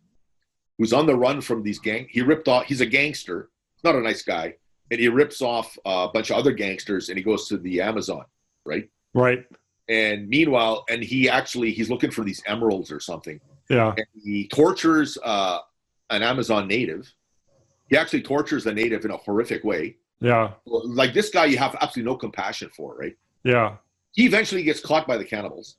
who's on the run from these gang. He's a gangster, not a nice guy, and he rips off a bunch of other gangsters, and he goes to the Amazon, right? Right. And meanwhile, and he's looking for these emeralds or something. Yeah. And he tortures an Amazon native. He actually tortures the native in a horrific way. Yeah. Like this guy, you have absolutely no compassion for, right? Yeah. He eventually gets caught by the cannibals.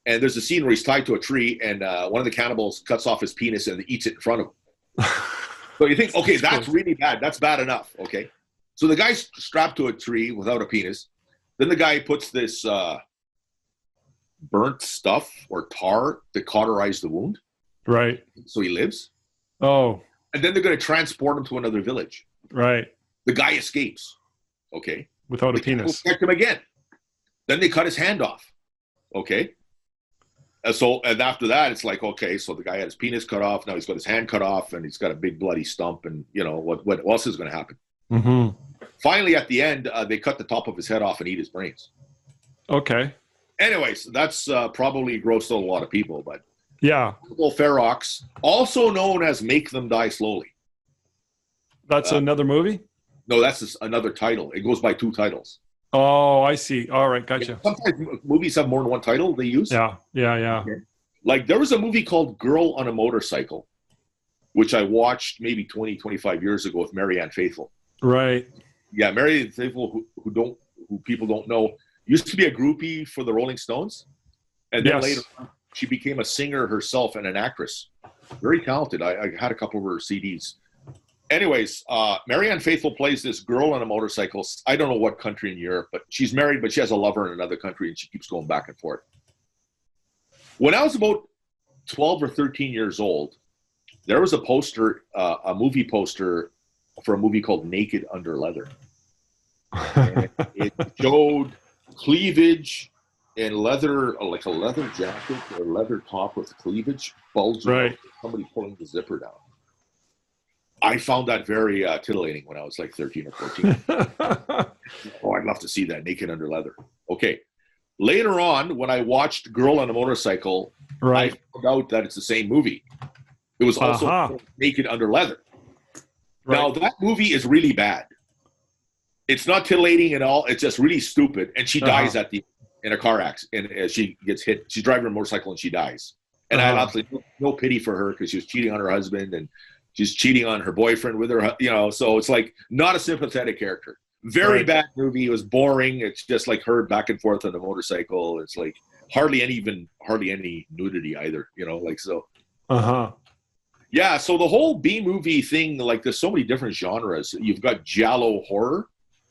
And there's a scene where he's tied to a tree, and one of the cannibals cuts off his penis and eats it in front of him. So you think, okay, that's really bad. That's bad enough, okay? So the guy's strapped to a tree without a penis. Then the guy puts this burnt stuff or tar to cauterize the wound. Right. So he lives. Oh. And then they're going to transport him to another village. Right. The guy escapes, okay? Without a penis. Protect him again. Then they cut his hand off, okay? And after that, it's like, okay, so the guy had his penis cut off. Now he's got his hand cut off, and he's got a big bloody stump. And, you know, what else is going to happen? Mm-hmm. Finally, at the end, they cut the top of his head off and eat his brains. Okay. Anyways, that's probably grossed out a lot of people. But yeah. Ferox, also known as Make Them Die Slowly. That's another movie? No, that's just another title. It goes by 2 titles. Oh, I see. All right, gotcha. Sometimes movies have more than one title they use. Yeah. Okay. Like there was a movie called Girl on a Motorcycle, which I watched maybe 20, 25 years ago with Marianne Faithfull. Right. Yeah, Marianne Faithfull, who people don't know, used to be a groupie for the Rolling Stones. And then later on, she became a singer herself and an actress. Very talented. I had a couple of her CDs. Anyways, Marianne Faithfull plays this girl on a motorcycle. I don't know what country in Europe, but she's married, but she has a lover in another country, and she keeps going back and forth. When I was about 12 or 13 years old, there was a poster, a movie poster for a movie called Naked Under Leather. And it showed cleavage and leather, like a leather jacket or leather top with cleavage, bulging out, somebody pulling the zipper down. I found that very titillating when I was like 13 or 14. Oh, I'd love to see that, Naked Under Leather. Okay. Later on, when I watched Girl on a Motorcycle, I found out that it's the same movie. It was also Naked Under Leather. Right. Now, that movie is really bad. It's not titillating at all. It's just really stupid. And she dies in a car accident. And she gets hit. She's driving a motorcycle and she dies. And I had absolutely no pity for her because she was cheating on her husband and she's cheating on her boyfriend with her, you know, so it's like not a sympathetic character. Very bad movie. It was boring. It's just like her back and forth on the motorcycle. It's like hardly any nudity either, you know, like so. Yeah, so the whole B movie thing, like there's so many different genres. You've got giallo horror,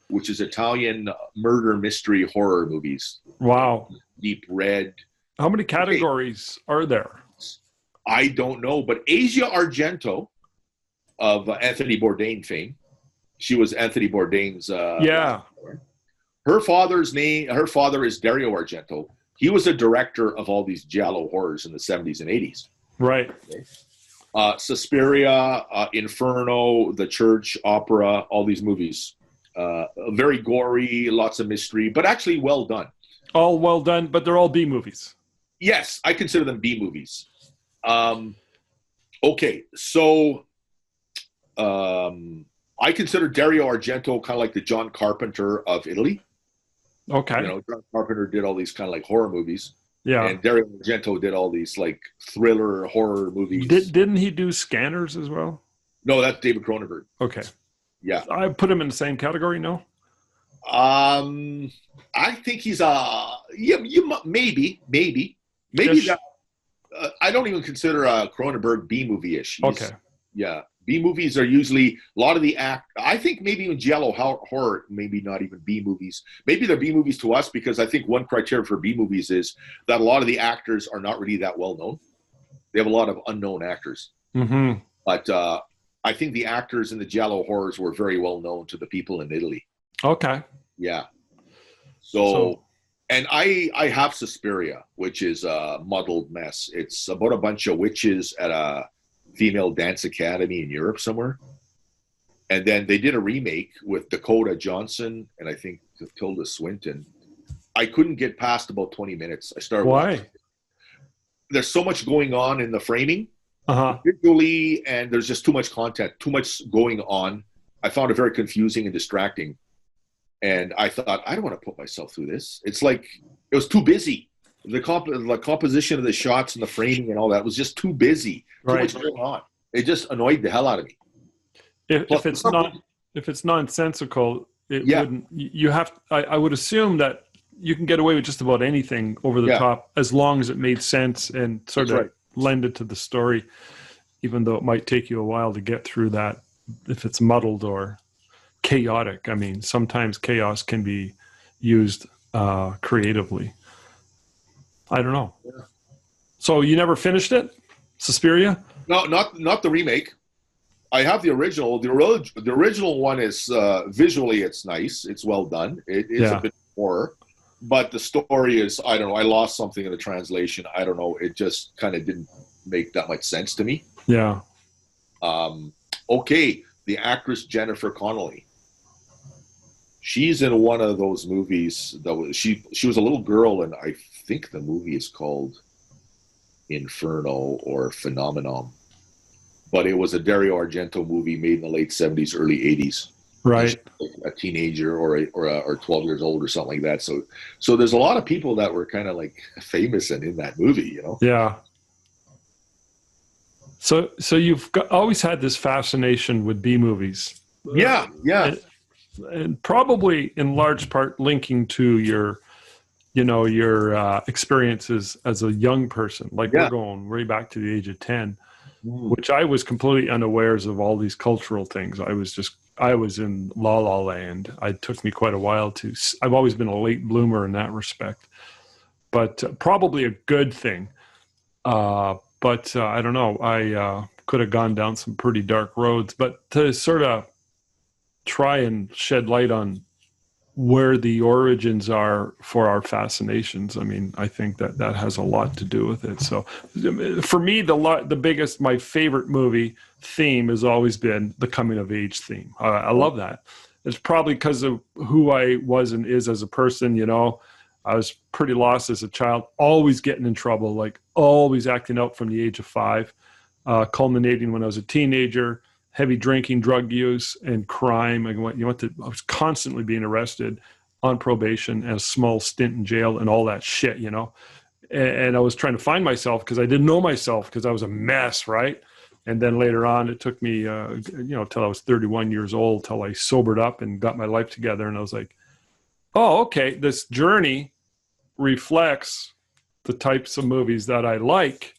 which is Italian murder mystery horror movies. Wow. Deep Red. How many categories are there? I don't know, but Asia Argento of Anthony Bourdain fame. She was Anthony Bourdain's. Her father is Dario Argento. He was a director of all these giallo horrors in the 70s and 80s. Right. Okay. Suspiria, Inferno, The Church, Opera, all these movies. Very gory, lots of mystery, but actually well done. All well done, but they're all B movies. Yes, I consider them B movies. Okay, so I consider Dario Argento kind of like the John Carpenter of Italy. Okay. You know, John Carpenter did all these kind of like horror movies. Yeah. And Dario Argento did all these like thriller horror movies. Didn't he do Scanners as well? No, that's David Cronenberg. Okay. Yeah. I put him in the same category, no? I think he's maybe that. I don't even consider Cronenberg B movie-ish. Okay. Yeah. B movies are usually a lot of the I think maybe even giallo horror, maybe not even B movies. Maybe they're B movies to us because I think one criteria for B movies is that a lot of the actors are not really that well known. They have a lot of unknown actors. Mm-hmm. But I think the actors in the giallo horrors were very well known to the people in Italy. Okay. Yeah. So and I have Suspiria, which is a muddled mess. It's about a bunch of witches at a female dance academy in Europe somewhere. And then they did a remake with Dakota Johnson and I think Tilda Swinton. I couldn't get past about 20 minutes. I started watching. There's so much going on in the framing visually, and there's just too much content, too much going on. I found it very confusing and distracting. And I thought, I don't want to put myself through this. It's like it was too busy. The composition of the shots and the framing and all that was just too busy. Too much going on. It just annoyed the hell out of me. If it's nonsensical, it wouldn't. You have. I would assume that you can get away with just about anything over the top as long as it made sense and sort of lended to the story, even though it might take you a while to get through that if it's muddled or chaotic. I mean, sometimes chaos can be used creatively. I don't know. Yeah. So you never finished it, Suspiria? No, not the remake. I have the original. The original one is visually, it's nice. It's well done. It is a bit horror, but the story is, I don't know. I lost something in the translation. I don't know. It just kind of didn't make that much sense to me. Yeah. Okay, the actress Jennifer Connelly. She's in one of those movies she was a little girl, and I think the movie is called Inferno or Phenomenon. But it was a Dario Argento movie made in the late 70s, early 80s. Right. A teenager or 12 years old or something like that. So there's a lot of people that were kind of like famous and in that movie, you know? Yeah. So you've always had this fascination with B movies. Yeah. And probably in large part linking to your experiences as a young person. Like we're going way back to the age of 10, which I was completely unawares of all these cultural things. I was in La La Land. It took me quite a while I've always been a late bloomer in that respect, but probably a good thing. But I don't know. I could have gone down some pretty dark roads, but to sort of try and shed light on where the origins are for our fascinations. I mean, I think that has a lot to do with it. So for me, my favorite movie theme has always been the coming of age theme. I love that. It's probably because of who I was and is as a person. You know, I was pretty lost as a child, always getting in trouble, like always acting out from the age of 5, culminating when I was a teenager. Heavy drinking, drug use, and crime. I was constantly being arrested, on probation, and a small stint in jail, and all that shit, you know. And I was trying to find myself because I didn't know myself because I was a mess, right? And then later on, it took me, till I was 31 years old, till I sobered up and got my life together. And I was like, oh, okay, this journey reflects the types of movies that I like.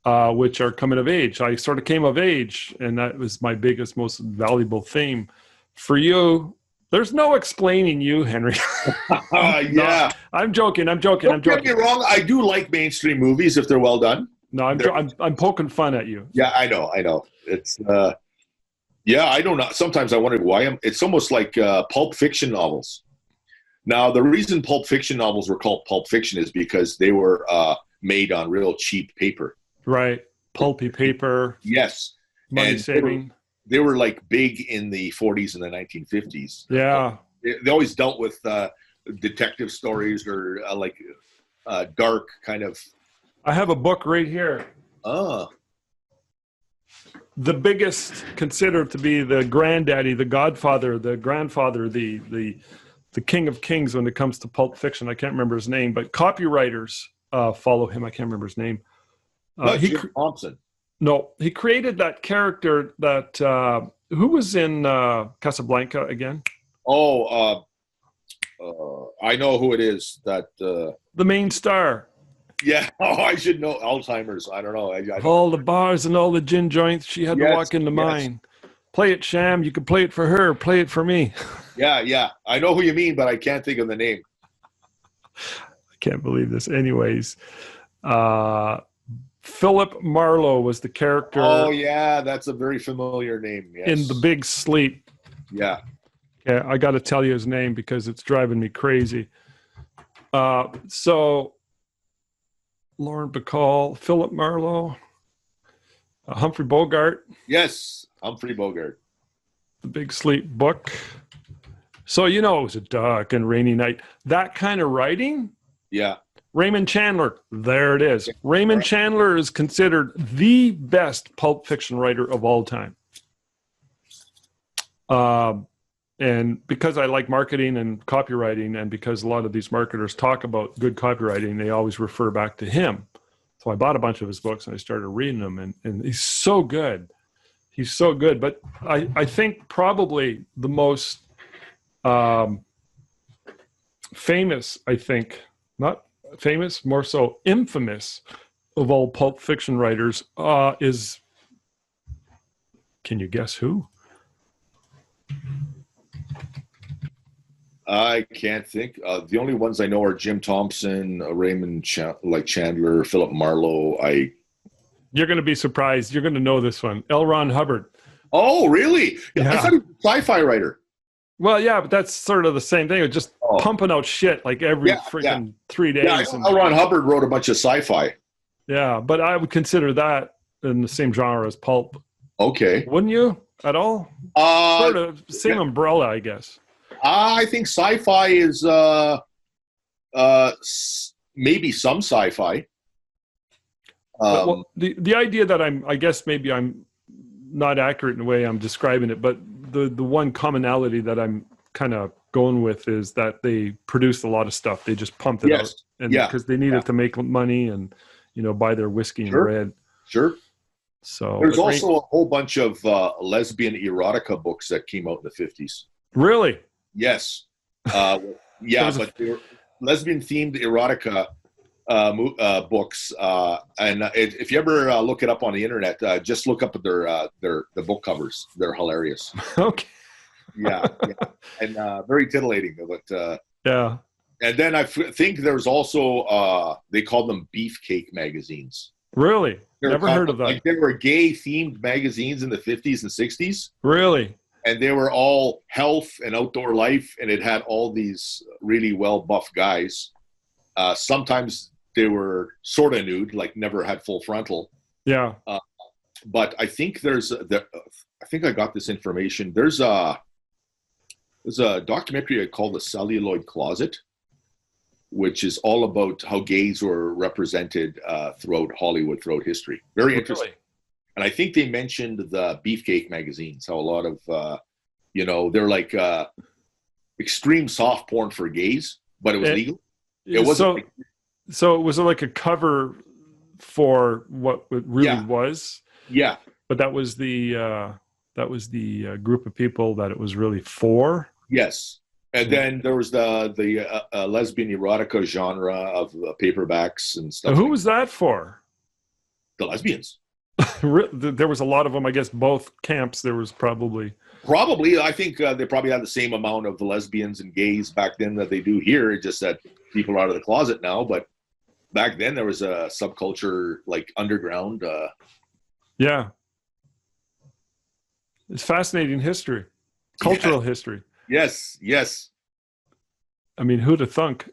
Which are coming of age. I sort of came of age, and that was my biggest, most valuable theme. For you, there's no explaining you, Henry. Yeah. No, I'm joking. Don't get me wrong. I do like mainstream movies if they're well done. No, I'm poking fun at you. Yeah, I know. It's I don't know. Sometimes I wonder why it's almost like Pulp Fiction novels. Now, the reason Pulp Fiction novels were called Pulp Fiction is because they were made on real cheap paper. Right. Pulpy paper. Yes. Money saving. They were like big in the 40s and the 1950s. Yeah. They always dealt with detective stories or dark kind of. I have a book right here. Oh. The biggest, considered to be the granddaddy, the godfather, the grandfather, the king of kings when it comes to Pulp Fiction. I can't remember his name, but copywriters follow him. I can't remember his name. Jim Thompson. No, he created that character that who was in Casablanca again? Oh, I know who it is. That the main star. Yeah. Oh, I should know. Alzheimer's. I don't know. I don't all the bars and all the gin joints. She had to walk into mine. Play it, Sham. You can play it for her. Play it for me. Yeah. I know who you mean, but I can't think of the name. I can't believe this. Anyways. Philip Marlowe was the character. Oh, yeah. That's a very familiar name. Yes. In The Big Sleep. Yeah. Yeah, I got to tell you his name because it's driving me crazy. So, Lauren Bacall, Philip Marlowe, Humphrey Bogart. Yes, Humphrey Bogart. The Big Sleep book. So, it was a dark and rainy night. That kind of writing? Yeah. Raymond Chandler, there it is. Raymond Chandler is considered the best Pulp Fiction writer of all time. And because I like marketing and copywriting, and because a lot of these marketers talk about good copywriting, they always refer back to him. So I bought a bunch of his books and I started reading them, and he's so good. He's so good. But I think probably the most famous, I think, not famous, more so infamous of all pulp fiction writers is, can you guess who? I can't think. The only ones I know are Jim Thompson, Raymond Chandler, Philip Marlowe. You're going to be surprised. You're going to know this one. L. Ron Hubbard. Oh, really? Yeah. I thought he was a sci-fi writer. Well, yeah, but that's sort of the same thing. It's just pumping out shit like every freaking 3 days. Yeah, L. Ron Hubbard wrote a bunch of sci-fi. Yeah, but I would consider that in the same genre as pulp. Okay. Wouldn't you at all? Sort of same umbrella, I guess. I think sci-fi is maybe some sci-fi. Well, the idea that I guess maybe I'm not accurate in the way I'm describing it, but the one commonality that I'm kind of going with is that they produced a lot of stuff. They just pumped it out, and because they needed to make money and buy their whiskey and bread. Sure. So there's also a whole bunch of lesbian erotica books that came out in the 50s. Really? Yes. But they were lesbian themed erotica books. And if you ever look it up on the internet, just look up the book covers. They're hilarious. Okay. Yeah. And very tittillating. But yeah. And then I think there's also they called them beefcake magazines. Really? Never heard of that. Like there were gay themed magazines in the 50s and 60s. Really? And they were all health and outdoor life, and it had all these really well buffed guys. Sometimes they were sort of nude, like never had full frontal. Yeah. But I think I think I got this information. There's a documentary called The Celluloid Closet, which is all about how gays were represented throughout Hollywood, throughout history. Very interesting. And I think they mentioned the beefcake magazines, how a lot of, they're like extreme soft porn for gays, but it was legal. It wasn't. So it was like a cover for what it really was. Yeah. But that was the group of people that it was really for. Yes. And then there was the lesbian erotica genre of paperbacks and stuff. Who was that for? The lesbians. There was a lot of them. I guess both camps. There was probably. I think they probably had the same amount of lesbians and gays back then that they do here. It's just that people are out of the closet now. But back then there was a subculture like underground. Yeah. It's fascinating history, cultural history. Yes. I mean, who'd have thunk?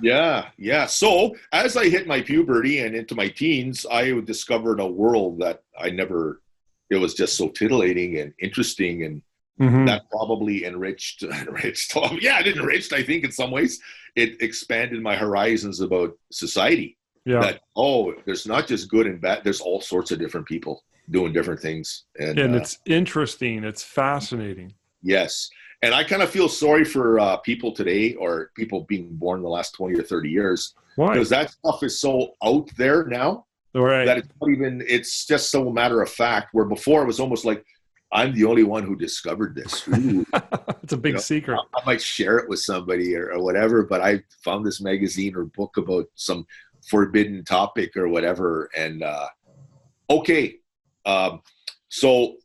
Yeah. So as I hit my puberty and into my teens, I discovered a world that it was just so titillating and interesting, and that probably enriched. Yeah, it enriched, I think in some ways. It expanded my horizons about society. Yeah. That, there's not just good and bad. There's all sorts of different people doing different things. And it's interesting. It's fascinating. Yes. And I kind of feel sorry for people today, or people being born in the last 20 or 30 years. Why? Because that stuff is so out there now. Right. That it's just so matter of fact, where before it was almost like, I'm the only one who discovered this. It's a big secret. I might share it with somebody or whatever, but I found this magazine or book about some forbidden topic or whatever. And so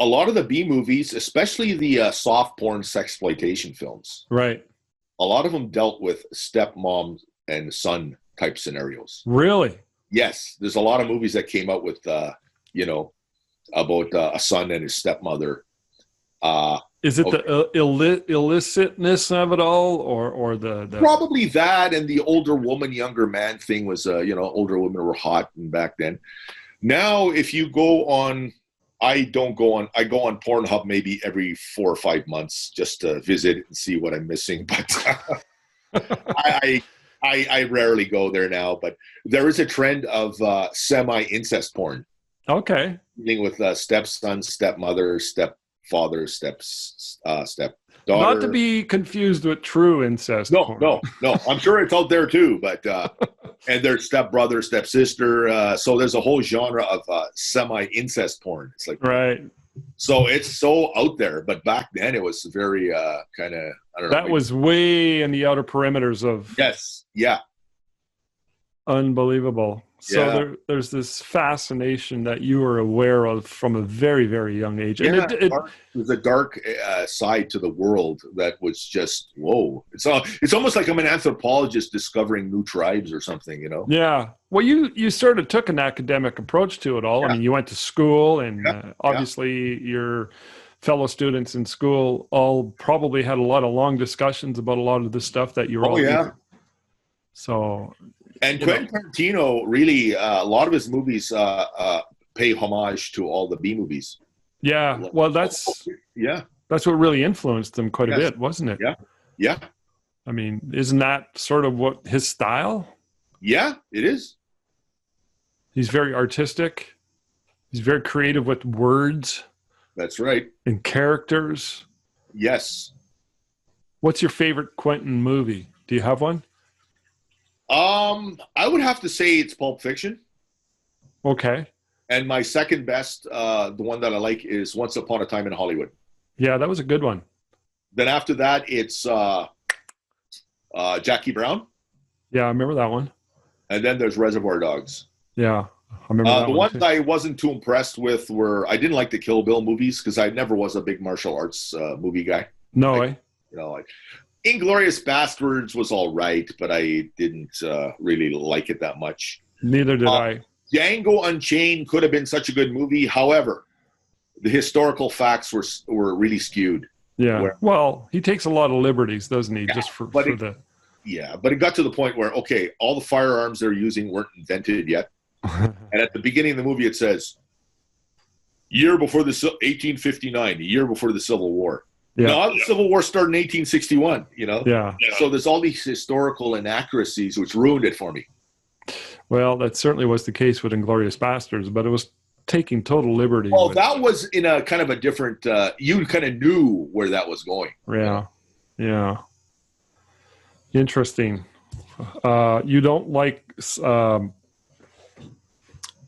a lot of the B movies, especially the soft porn sexploitation films, right? A lot of them dealt with stepmom and son type scenarios. Really? Yes. There's a lot of movies that came out with, about a son and his stepmother. Is it the illicitness of it all, or the probably that, and the older woman, younger man thing was, older women were hot back then. Now, if you go on, I go on Pornhub maybe every 4 or 5 months just to visit and see what I'm missing. But I rarely go there now. But there is a trend of semi-incest porn. Okay. Dealing with stepson, stepmother, stepdaughter. Not to be confused with true incest porn. No. I'm sure it's out there too, but and their stepbrother, stepsister. So there's a whole genre of semi-incest porn. It's like right. So it's so out there, but back then it was very kind of, I don't know. That was way in the outer perimeters of. Yes. Yeah. Unbelievable. So there's this fascination that you were aware of from a very, very young age. And there's a dark side to the world that was just, whoa. It's almost like I'm an anthropologist discovering new tribes or something, you know? Yeah. Well, you sort of took an academic approach to it all. I mean, you went to school, and obviously your fellow students in school all probably had a lot of long discussions about a lot of the stuff that you were all yeah. So... And Quentin Tarantino really, a lot of his movies pay homage to all the B movies. Yeah, well, that's what really influenced him quite a bit, wasn't it? Yeah. I mean, isn't that sort of what his style? Yeah, it is. He's very artistic. He's very creative with words. That's right. And characters. Yes. What's your favorite Quentin movie? Do you have one? I would have to say it's Pulp Fiction. Okay. And my second best, the one that I like, is Once Upon a Time in Hollywood. Yeah, that was a good one. Then after that, it's Jackie Brown. Yeah, I remember that one. And then there's Reservoir Dogs. Yeah, I remember that the one ones I wasn't too impressed with were, I didn't like the Kill Bill movies because I never was a big martial arts movie guy. No, Inglourious Bastards was all right, but I didn't really like it that much. Neither did I. Django Unchained could have been such a good movie. However, the historical facts were really skewed. Yeah. Well, he takes a lot of liberties, doesn't he? Just for the. Yeah, but it got to the point where, okay, all the firearms they're using weren't invented yet. And at the beginning of the movie, it says, year before 1859, a year before the Civil War. Yeah. No, the Civil War started in 1861, you know? Yeah. So there's all these historical inaccuracies, which ruined it for me. Well, that certainly was the case with Inglourious Bastards, but it was taking total liberty. Oh, that was in a kind of a different, you kind of knew where that was going. Yeah. Yeah. Interesting. You don't like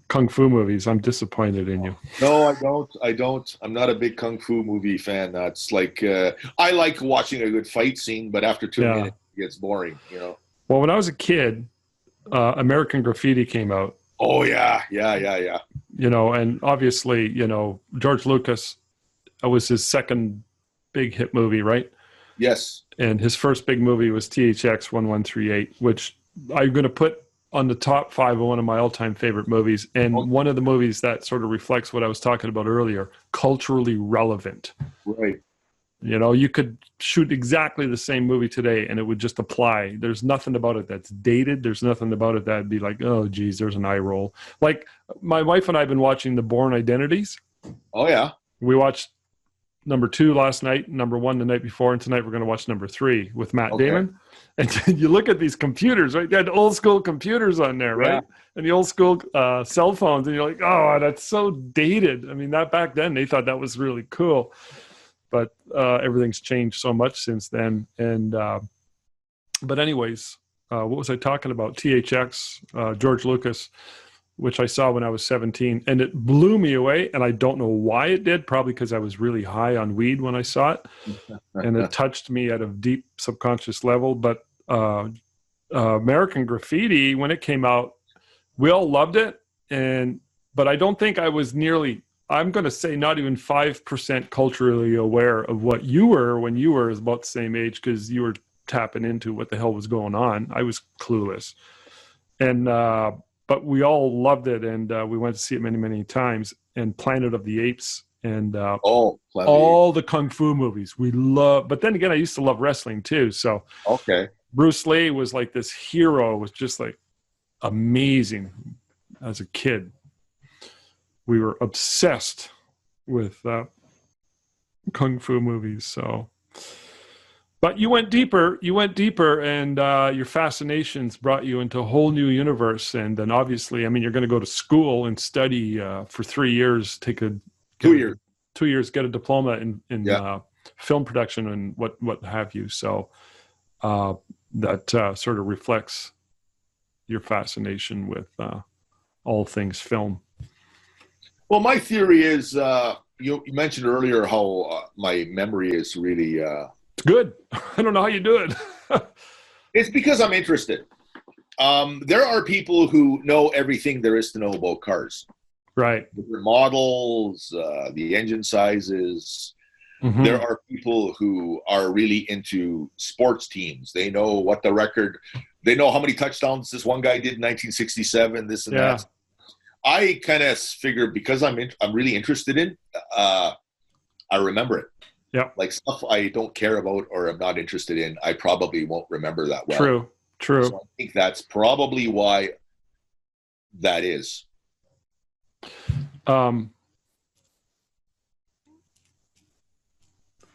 Kung Fu movies. I'm disappointed in you. No, I don't. I'm not a big Kung Fu movie fan. That's like, I like watching a good fight scene, but after 2 minutes, it gets boring, you know? Well, when I was a kid, American Graffiti came out. Oh, yeah. You know, and obviously, you know, George Lucas, was his second big hit movie, right? Yes. And his first big movie was THX 1138, which I'm going to put on the top 5 of one of my all-time favorite movies, and one of the movies that sort of reflects what I was talking about earlier, culturally relevant. Right. You know, you could shoot exactly the same movie today and it would just apply. There's nothing about it that's dated. There's nothing about it that'd be like, oh, geez, there's an eye roll. Like my wife and I have been watching The Bourne Identities. Oh, yeah. We watched number 2 last night, number 1 the night before, and tonight we're going to watch number 3 with Matt Damon. And you look at these computers, right? They had old school computers on there, right? Yeah. And the old school cell phones, and you're like, oh, that's so dated. I mean, that back then they thought that was really cool, but everything's changed so much since then. And but anyways, what was I talking about? THX, George Lucas, which I saw when I was 17, and it blew me away. And I don't know why it did, probably because I was really high on weed when I saw it. And it touched me at a deep subconscious level. But American Graffiti, when it came out, we all loved it. But I don't think I was nearly, I'm going to say not even 5% culturally aware of what you were when you were about the same age, because you were tapping into what the hell was going on. I was clueless. And, but we all loved it, and we went to see it many, many times. And Planet of the Apes, and all the Kung Fu movies we love. But then again, I used to love wrestling too. So Bruce Lee was like this hero, was just like amazing as a kid. We were obsessed with Kung Fu movies. So. But you went deeper, and your fascinations brought you into a whole new universe. And then obviously, I mean, you're going to go to school and study for 3 years, 2 years. 2 years, get a diploma in Yeah. film production and what have you. So that sort of reflects your fascination with all things film. Well, my theory is you mentioned earlier how my memory is really. It's good. I don't know how you do it. It's because I'm interested. There are people who know everything there is to know about cars. Right. The models, the engine sizes. Mm-hmm. There are people who are really into sports teams. They know what the record, they know how many touchdowns this one guy did in 1967, this and that. I kind of figure because I'm really interested in, I remember it. Yeah. Like stuff I don't care about or I'm not interested in, I probably won't remember that well. True. So I think that's probably why that is.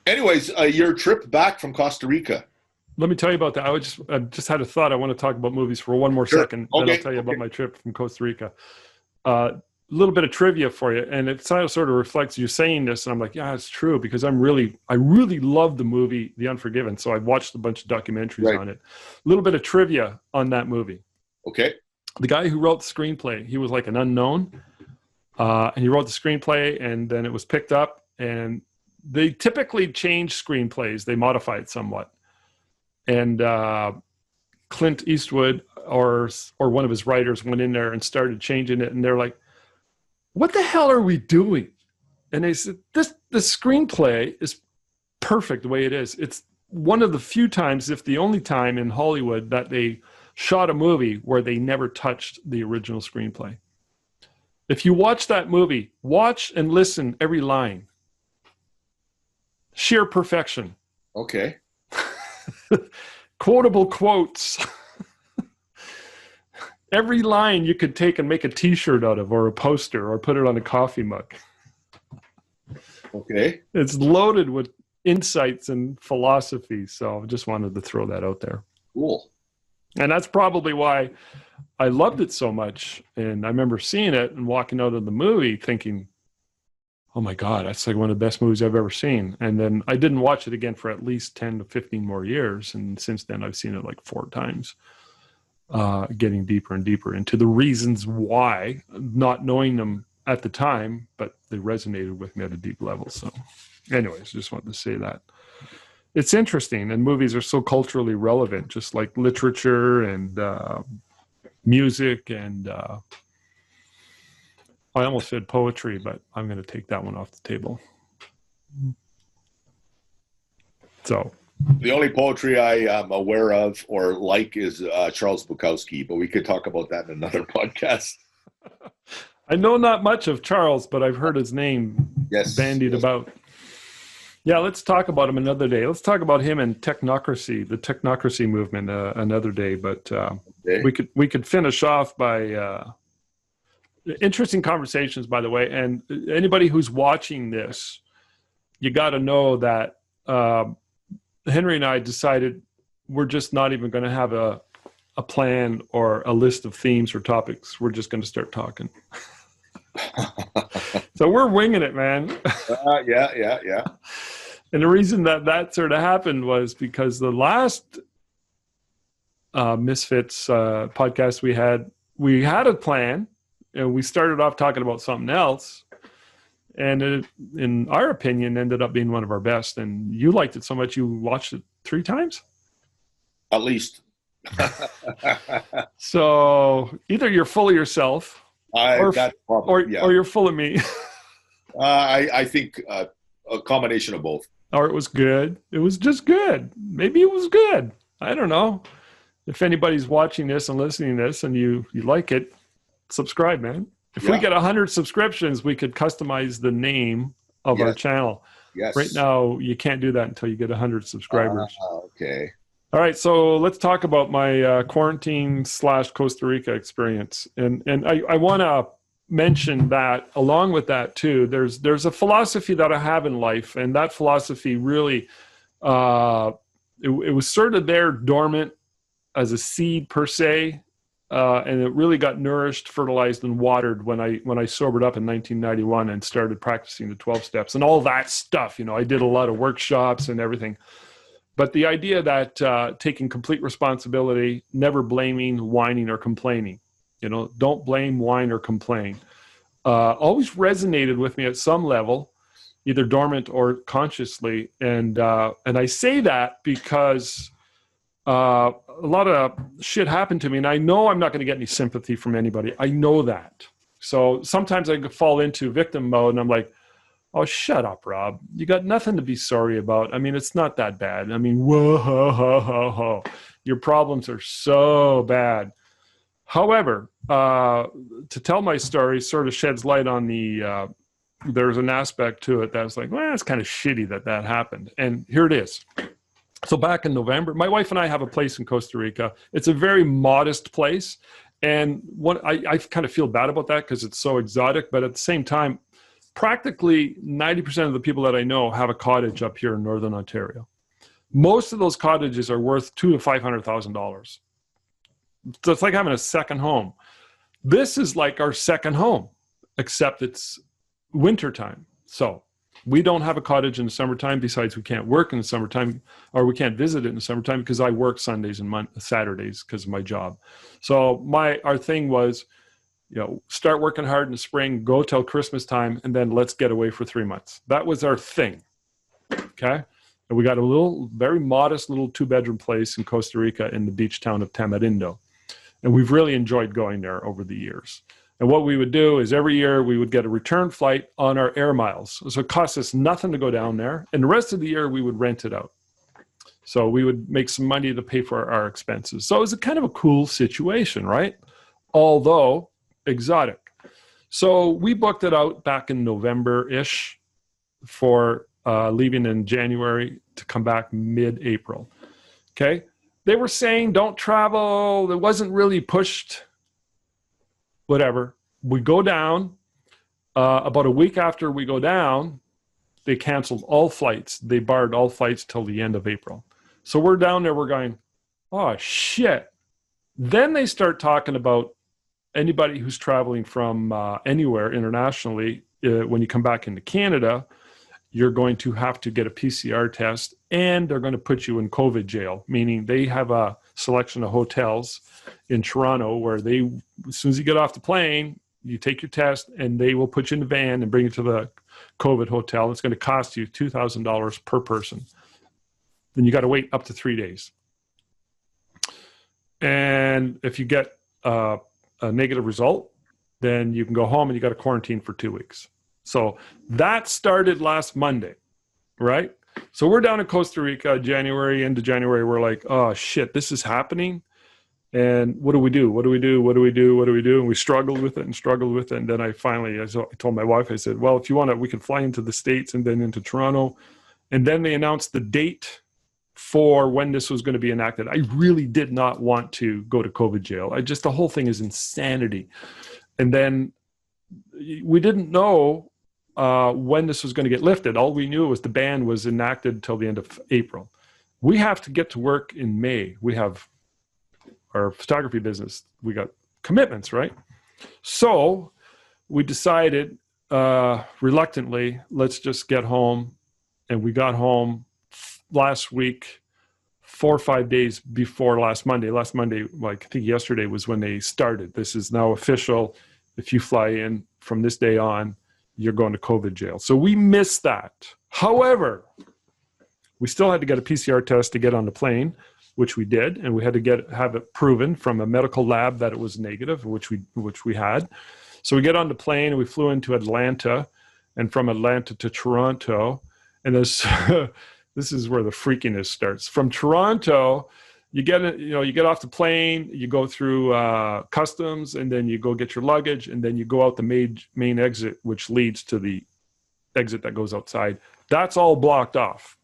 Anyways, your trip back from Costa Rica. Let me tell you about that. I just had a thought. I want to talk about movies for one more second. Okay. Then I'll tell you about my trip from Costa Rica. A little bit of trivia for you, and it sort of reflects you saying this, and I'm like, yeah, it's true, because I really love the movie The Unforgiven, so I've watched a bunch of documentaries on it. A little bit of trivia on that movie. Okay. The guy who wrote the screenplay, he was like an unknown, and he wrote the screenplay, and then it was picked up, and they typically change screenplays. They modify it somewhat. And Clint Eastwood or one of his writers went in there and started changing it, and they're like, what the hell are we doing? And they said, the screenplay is perfect the way it is. It's one of the few times, if the only time in Hollywood, that they shot a movie where they never touched the original screenplay. If you watch that movie, watch and listen every line. Sheer perfection. Okay. Quotable quotes. Every line you could take and make a t-shirt out of, or a poster, or put it on a coffee mug. Okay. It's loaded with insights and philosophy. So I just wanted to throw that out there. Cool. And that's probably why I loved it so much. And I remember seeing it and walking out of the movie thinking, oh my God, that's like one of the best movies I've ever seen. And then I didn't watch it again for at least 10 to 15 more years. And since then I've seen it like 4 times, getting deeper and deeper into the reasons why, not knowing them at the time, but they resonated with me at a deep level. So anyways, just wanted to say that. It's interesting, and movies are so culturally relevant, just like literature and music and I almost said poetry, but I'm going to take that one off the table. So the only poetry I am aware of or like is Charles Bukowski, but we could talk about that in another podcast. I know not much of Charles, but I've heard his name bandied about. Yeah, let's talk about him another day. Let's talk about him and technocracy, the technocracy movement, another day. But we could finish off by interesting conversations, by the way. And anybody who's watching this, you got to know that Henry and I decided we're just not even going to have a plan or a list of themes or topics. We're just going to start talking. So we're winging it, man. Yeah. And the reason that sort of happened was because the last Misfits podcast we had a plan, and we started off talking about something else, and it, in our opinion, ended up being one of our best. And you liked it so much you watched it 3 times? At least. So either you're full of yourself or you're full of me. I think a combination of both. Or it was good. It was just good. Maybe it was good. I don't know. If anybody's watching this and listening to this and you like it, subscribe, man. If we get 100 subscriptions, we could customize the name of our channel. Yes. Right now, you can't do that until you get 100 subscribers. Okay. All right, so let's talk about my quarantine/Costa Rica experience, and I want to mention that along with that too. There's a philosophy that I have in life, and that philosophy really it was sort of there dormant as a seed per se, and it really got nourished, fertilized, and watered when I sobered up in 1991 and started practicing the 12 steps and all that stuff. I did a lot of workshops and everything. But the idea that taking complete responsibility, never blaming, whining, or complaining, don't blame, whine, or complain, always resonated with me at some level, either dormant or consciously. And I say that because a lot of shit happened to me, and I know I'm not going to get any sympathy from anybody. I know that. So sometimes I fall into victim mode, and I'm like, oh, shut up, Rob. You got nothing to be sorry about. I mean, it's not that bad. I mean, whoa, ho, ho, ho, ho. Your problems are so bad. However, to tell my story sort of sheds light on there's an aspect to it that's like, well, it's kind of shitty that happened. And here it is. So back in November, my wife and I have a place in Costa Rica. It's a very modest place. And I kind of feel bad about that because it's so exotic. But at the same time, practically 90% of the people that I know have a cottage up here in Northern Ontario. Most of those cottages are worth $200,000 to $500,000. So it's like having a second home. This is like our second home, except it's wintertime. So we don't have a cottage in the summertime. Besides, we can't work in the summertime, or we can't visit it in the summertime because I work Sundays and Saturdays because of my job. So our thing was, start working hard in the spring, go till Christmas time, and then let's get away for 3 months. That was our thing. Okay. And we got a very modest little 2-bedroom place in Costa Rica in the beach town of Tamarindo. And we've really enjoyed going there over the years. And what we would do is every year we would get a return flight on our air miles. So it cost us nothing to go down there. And the rest of the year we would rent it out. So we would make some money to pay for our expenses. So it was a kind of a cool situation, right? Although exotic. So we booked it out back in November-ish for leaving in January to come back mid-April. Okay. They were saying don't travel. It wasn't really pushed. Whatever. We go down. About a week after we go down, they canceled all flights. They barred all flights till the end of April. So we're down there. We're going, oh, shit. Then they start talking about anybody who's traveling from anywhere internationally, when you come back into Canada, you're going to have to get a PCR test, and they're going to put you in COVID jail, meaning they have a selection of hotels in Toronto where as soon as you get off the plane, you take your test, and they will put you in the van and bring you to the COVID hotel. It's going to cost you $2,000 per person. Then you got to wait up to 3 days. And if you get a negative result, then you can go home and you got to quarantine for 2 weeks. So that started last Monday, right? So we're down in Costa Rica, into January. We're like, oh shit, this is happening. And what do we do? What do we do? What do we do? What do we do? And we struggled with it. And then I told my wife, I said, well, if you want to, we can fly into the States and then into Toronto. And then they announced the date for when this was going to be enacted. I really did not want to go to COVID jail. The whole thing is insanity. And then we didn't know when this was going to get lifted. All we knew was the ban was enacted till the end of April. We have to get to work in May. We have our photography business. We got commitments, right? So we decided reluctantly, let's just get home. And we got home last week, 4 or 5 days before last Monday. Last Monday, I think yesterday was when they started. This is now official. If you fly in from this day on, you're going to COVID jail. So we missed that. However, we still had to get a PCR test to get on the plane, which we did, and we had to have it proven from a medical lab that it was negative, which we had. So we get on the plane and we flew into Atlanta, and from Atlanta to Toronto, and this is where the freakiness starts. From Toronto, you get off the plane, you go through customs, and then you go get your luggage, and then you go out the main exit, which leads to the exit that goes outside. That's all blocked off.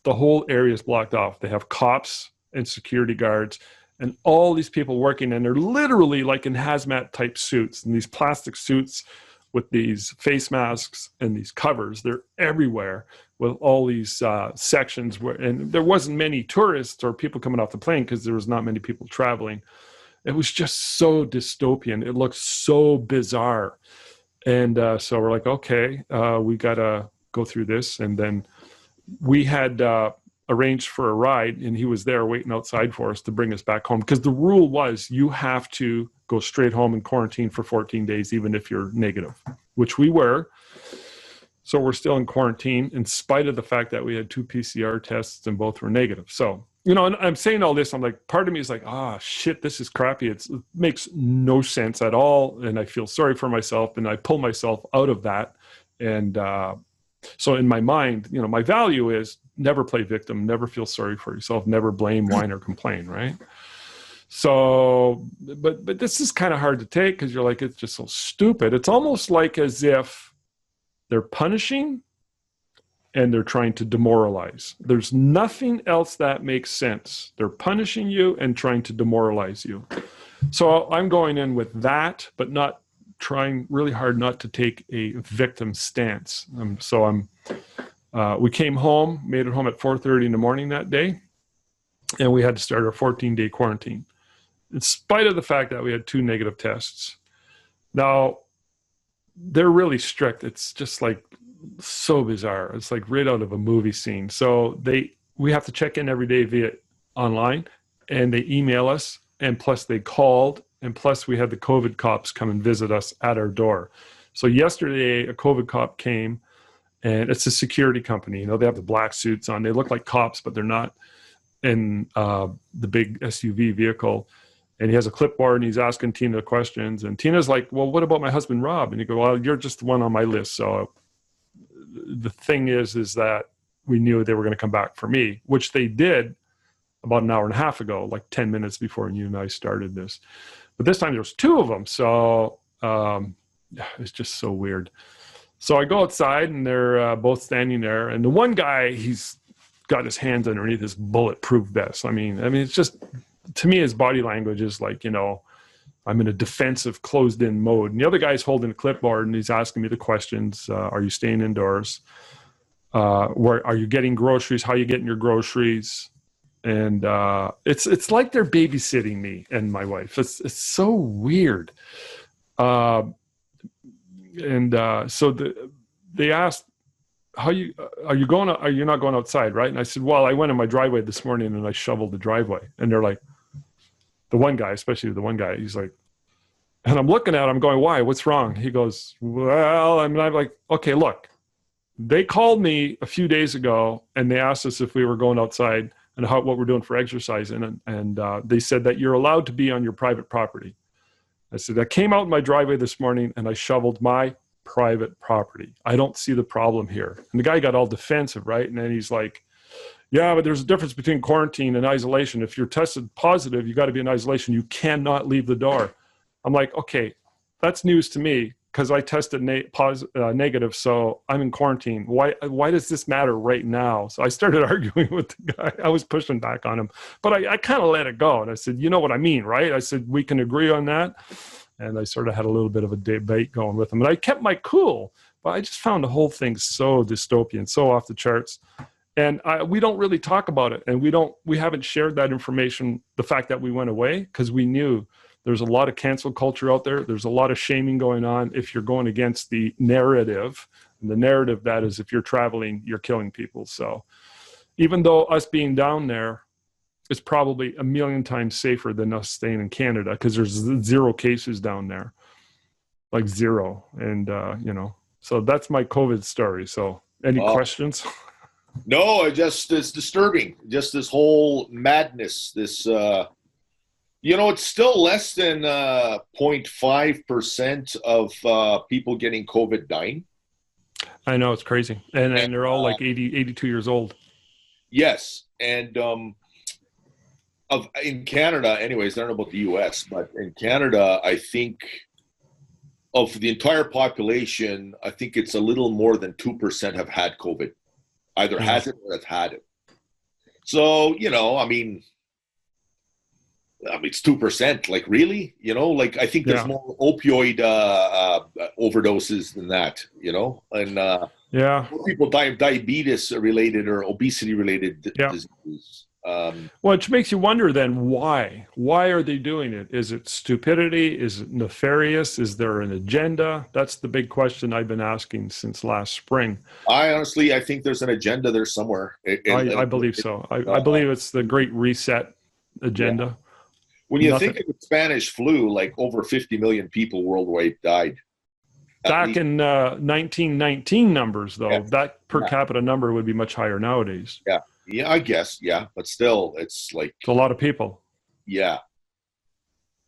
The whole area is blocked off. They have cops and security guards and all these people working, and they're literally like in hazmat type suits, and these plastic suits with these face masks and these covers. They're everywhere with all these sections and there wasn't many tourists or people coming off the plane because there was not many people traveling. It was just so dystopian. It looked so bizarre. And so we're like, okay, we got to go through this. And then we had arranged for a ride, and he was there waiting outside for us to bring us back home. Because the rule was you have to go straight home and quarantine for 14 days, even if you're negative, which we were. So we're still in quarantine in spite of the fact that we had 2 PCR tests and both were negative. So, you know, and I'm saying all this, I'm like, part of me is like, shit, this is crappy. It makes no sense at all. And I feel sorry for myself, and I pull myself out of that. And so in my mind, you know, my value is never play victim, never feel sorry for yourself, never blame, whine, or complain, right? So, but this is kind of hard to take because you're like, it's just so stupid. It's almost like as if they're punishing and they're trying to demoralize. There's nothing else that makes sense. They're punishing you and trying to demoralize you. So I'm going in with that, but not trying really hard not to take a victim stance. We came home, made it home at 4:30 in the morning that day, and we had to start our 14-day quarantine, in spite of the fact that we had 2 negative tests. Now, they're really strict. It's just like so bizarre. It's like right out of a movie scene. So we have to check in every day via online, and they email us, and plus they called, and plus we had the COVID cops come and visit us at our door. So yesterday a COVID cop came, and it's a security company. You know, they have the black suits on. They look like cops, but they're not, in the big SUV vehicle. And he has a clipboard, and he's asking Tina questions. And Tina's like, well, what about my husband, Rob? And he goes, well, you're just the one on my list. So the thing is that we knew they were going to come back for me, which they did about an hour and a half ago, like 10 minutes before you and I started this. But this time there was 2 of them. So it's just so weird. So I go outside, and they're both standing there. And the one guy, he's got his hands underneath his bulletproof vest. I mean, it's just, to me, his body language is like, you know, I'm in a defensive, closed-in mode. And the other guy's holding a clipboard, and he's asking me the questions. Are you staying indoors? Where are you getting groceries? How are you getting your groceries? And it's like they're babysitting me and my wife. It's so weird. So they asked, are you not going outside, right? And I said, well, I went in my driveway this morning and I shoveled the driveway. And they're like, the one guy, especially the one guy, he's like, and I'm looking at him going, why? What's wrong? He goes, well, I'm like, okay, look, they called me a few days ago and they asked us if we were going outside and what we're doing for exercise. And they said that you're allowed to be on your private property. I said, I came out in my driveway this morning and I shoveled my private property. I don't see the problem here. And the guy got all defensive, right? And then he's like, yeah, but there's a difference between quarantine and isolation. If you're tested positive, you got to be in isolation. You cannot leave the door. I'm like, okay, that's news to me because I tested negative, so I'm in quarantine. Why does this matter right now? So I started arguing with the guy. I was pushing back on him, but I kind of let it go. And I said, you know what I mean, right? I said, we can agree on that. And I sort of had a little bit of a debate going with him. And I kept my cool, but I just found the whole thing so dystopian, so off the charts. And we don't really talk about it. And we haven't shared that information, the fact that we went away, because we knew there's a lot of cancel culture out there. There's a lot of shaming going on if you're going against the narrative. And the narrative that is, if you're traveling, you're killing people. So even though us being down there is probably a million times safer than us staying in Canada, because there's 0 cases down there, like 0. And, so that's my COVID story. So any questions? No, it's disturbing. Just this whole madness, this, it's still less than 0.5% of people getting COVID dying. I know, it's crazy. And they're all like 80, 82 years old. Yes. And in Canada, anyways, I don't know about the US, but in Canada, I think of the entire population, I think it's a little more than 2% have had COVID. Either has it or have had it. So, it's 2%. Like, really? I think there's more opioid overdoses than that, and more people die of diabetes related or obesity related diseases. Which makes you wonder then why? Why are they doing it? Is it stupidity? Is it nefarious? Is there an agenda? That's the big question I've been asking since last spring. I think there's an agenda there somewhere. I believe so. I believe it's the Great Reset agenda. Yeah. When you think of the Spanish flu, like over 50 million people worldwide died. Back in 1919 numbers, though, Yeah. that per capita number would be much higher nowadays. Yeah. Yeah, I guess. Yeah. But still, it's like. It's a lot of people. Yeah.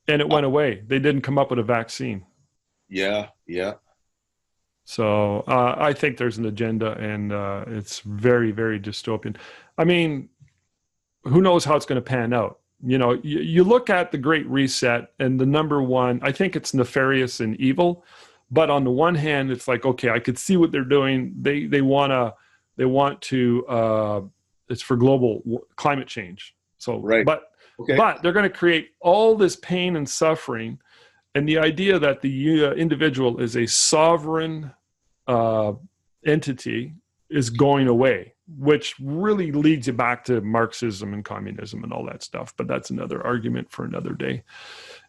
And it went away. They didn't come up with a vaccine. Yeah. Yeah. So I think there's an agenda, and it's very, very dystopian. I mean, who knows how it's going to pan out? You know, you look at the Great Reset, and the number one, I think it's nefarious and evil. But on the one hand, it's like, okay, I could see what they're doing. They want to. It's for global climate change. So, right. But they're going to create all this pain and suffering, and the idea that the individual is a sovereign entity is going away, which really leads you back to Marxism and communism and all that stuff. But that's another argument for another day.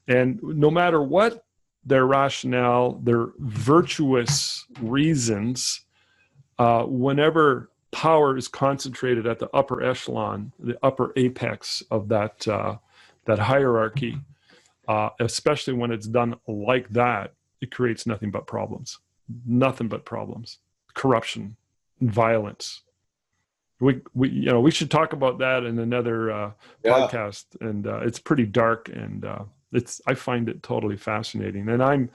And no matter what their rationale, their virtuous reasons, whenever power is concentrated at the upper echelon, the upper apex of that hierarchy, especially when it's done like that, it creates nothing but problems. Nothing but problems. Corruption, violence. We should talk about that in another podcast, and it's pretty dark, and I find it totally fascinating. And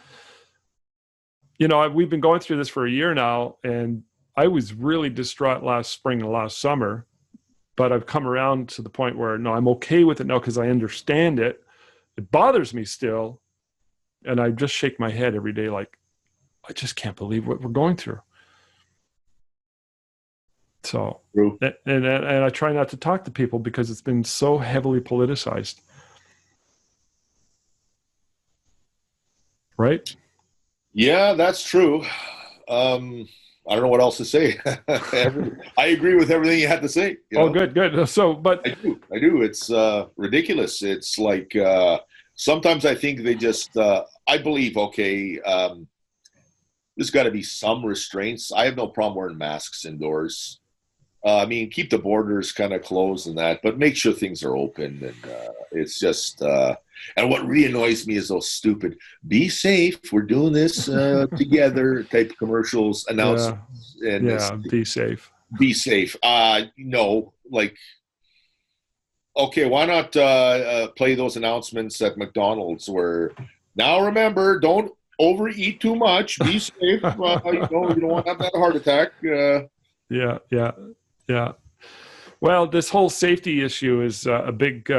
we've been going through this for a year now, and I was really distraught last spring and last summer, but I've come around to the point where no, I'm okay with it now because I understand it. It bothers me still, and I just shake my head every day like, I just can't believe what we're going through. So, and I try not to talk to people because it's been so heavily politicized. Right? Yeah, that's true. I don't know what else to say. I agree with everything you had to say. Oh, good. So, but I do. It's ridiculous. It's like sometimes I think they just. I believe there's got to be some restraints. I have no problem wearing masks indoors. I mean, keep the borders kind of closed and that, but make sure things are open. And it's just. And what really annoys me is those stupid "be safe, we're doing this together" type of commercials, announcements. Be safe. Be safe. No, like, okay, why not play those announcements at McDonald's where now remember, don't overeat too much. Be safe. You don't want to have that heart attack. Yeah. Well, this whole safety issue is a big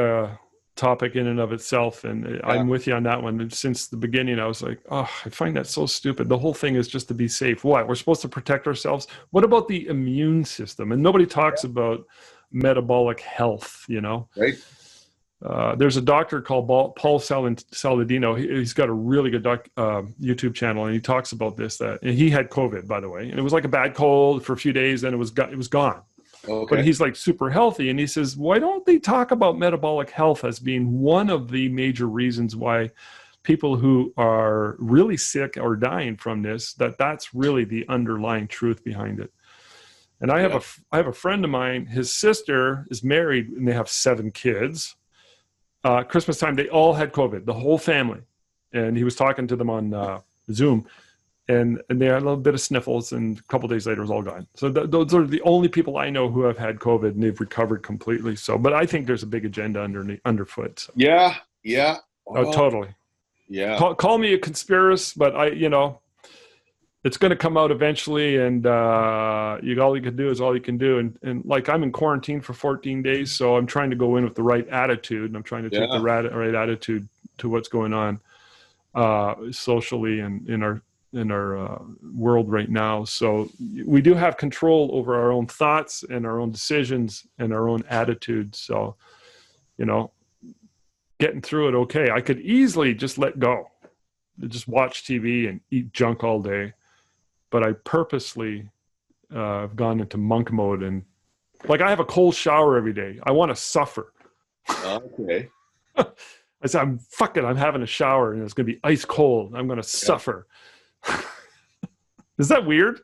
topic in and of itself, and I'm with you on that one. And since the beginning, I was like, I find that so stupid. The whole thing is just to be safe. What? We're supposed to protect ourselves. What about the immune system? And nobody talks about metabolic health, Right. There's a doctor called Paul Saladino. He's got a really good YouTube channel, and he talks about this. That and he had COVID, by the way, and it was like a bad cold for a few days, then it was gone. Okay. But he's like super healthy, and he says, why don't they talk about metabolic health as being one of the major reasons why people who are really sick or dying from this, that's really the underlying truth behind it. And I have a friend of mine, his sister is married, and they have 7 kids. Christmas time, they all had COVID, the whole family. And he was talking to them on Zoom. And they had a little bit of sniffles, and a couple of days later, it was all gone. So those are the only people I know who have had COVID, and they've recovered completely. So, but I think there's a big agenda underfoot. So. Yeah. Oh, totally. Yeah. Call me a conspiracist, but it's going to come out eventually, and all you can do is all you can do. And like I'm in quarantine for 14 days, so I'm trying to go in with the right attitude, and I'm trying to take the right attitude to what's going on socially and in our world right now. So we do have control over our own thoughts and our own decisions and our own attitudes. So, getting through it. Okay. I could easily just let go, just watch TV and eat junk all day. But I purposely have gone into monk mode and Like, I have a cold shower every day. I want to suffer. Okay. I said, I'm having a shower and it's going to be ice cold. I'm going to suffer. Is that weird?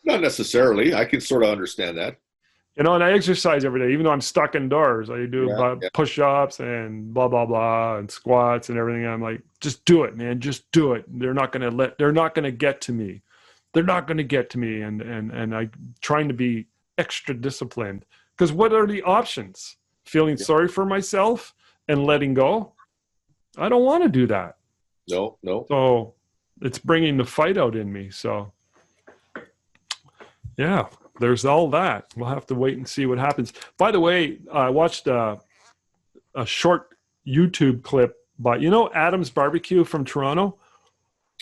Not necessarily. I can sort of understand that. You know, and I exercise every day, even though I'm stuck indoors. I do Yeah. push-ups and blah, blah, blah, and squats and everything. I'm like, just do it, man. Just do it. They're not going to get to me. They're not going to get to me. And I trying to be extra disciplined, because what are the options? Feeling sorry for myself and letting go? I don't want to do that. No. So it's bringing the fight out in me. So yeah, there's all that. We'll have to wait and see what happens. By the way, I watched a short YouTube clip by, Adam's Barbecue from Toronto.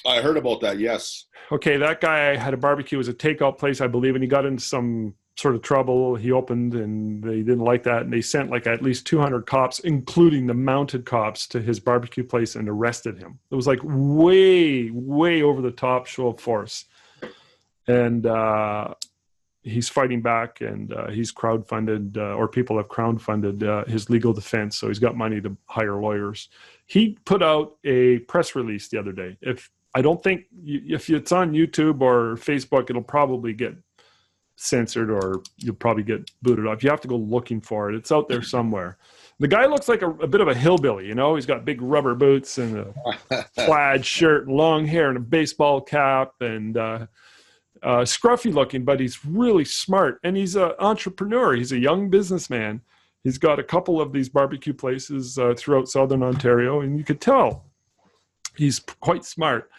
I heard about that. Yes. Okay, that guy had a barbecue. It was a takeout place, I believe, and he got into some sort of trouble. He opened and they didn't like that, and they sent like at least 200 cops, including the mounted cops, to his barbecue place and arrested him. It was like way, way over the top show of force. And he's fighting back, and he's crowdfunded, or people have crowdfunded his legal defense. So he's got money to hire lawyers. He put out a press release the other day. If it's on YouTube or Facebook, it'll probably get censored or you'll probably get booted off. You have to go looking for it. It's out there somewhere. The guy looks like a bit of a hillbilly, He's got big rubber boots and a plaid shirt, and long hair, and a baseball cap, and scruffy looking, but he's really smart, and he's an entrepreneur. He's a young businessman. He's got a couple of these barbecue places throughout Southern Ontario, and you could tell he's quite smart.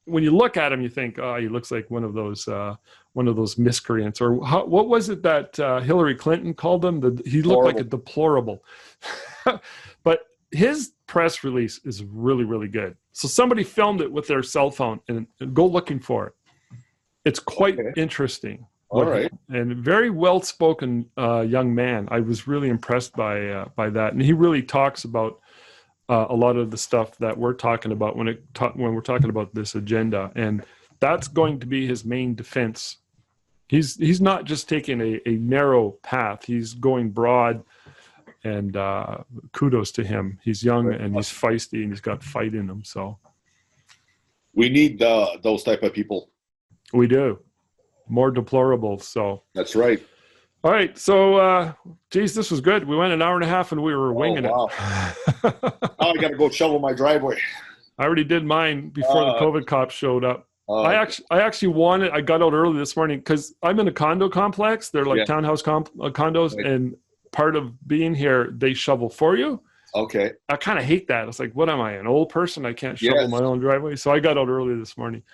When you look at him, you think, oh, he looks like one of those miscreants, or what was it that Hillary Clinton called him? He looked like a deplorable. But his press release is really, really good. So somebody filmed it with their cell phone, and go looking for it. It's quite interesting. All right. And very well-spoken young man. I was really impressed by that. And he really talks about a lot of the stuff that we're talking about when we're talking about this agenda. And that's going to be his main defense. He's not just taking a narrow path. He's going broad, and kudos to him. He's young and he's feisty, and he's got fight in him. So we need those type of people. We do. More deplorables. So that's right. All right. So, geez, this was good. We went an hour and a half and we were winging it. Now I got to go shovel my driveway. I already did mine before the COVID cops showed up. I actually wanted. I got out early this morning because I'm in a condo complex. They're like townhouse condos, right. And part of being here, they shovel for you. Okay. I kind of hate that. It's like, what am I, an old person? I can't shovel my own driveway. So I got out early this morning.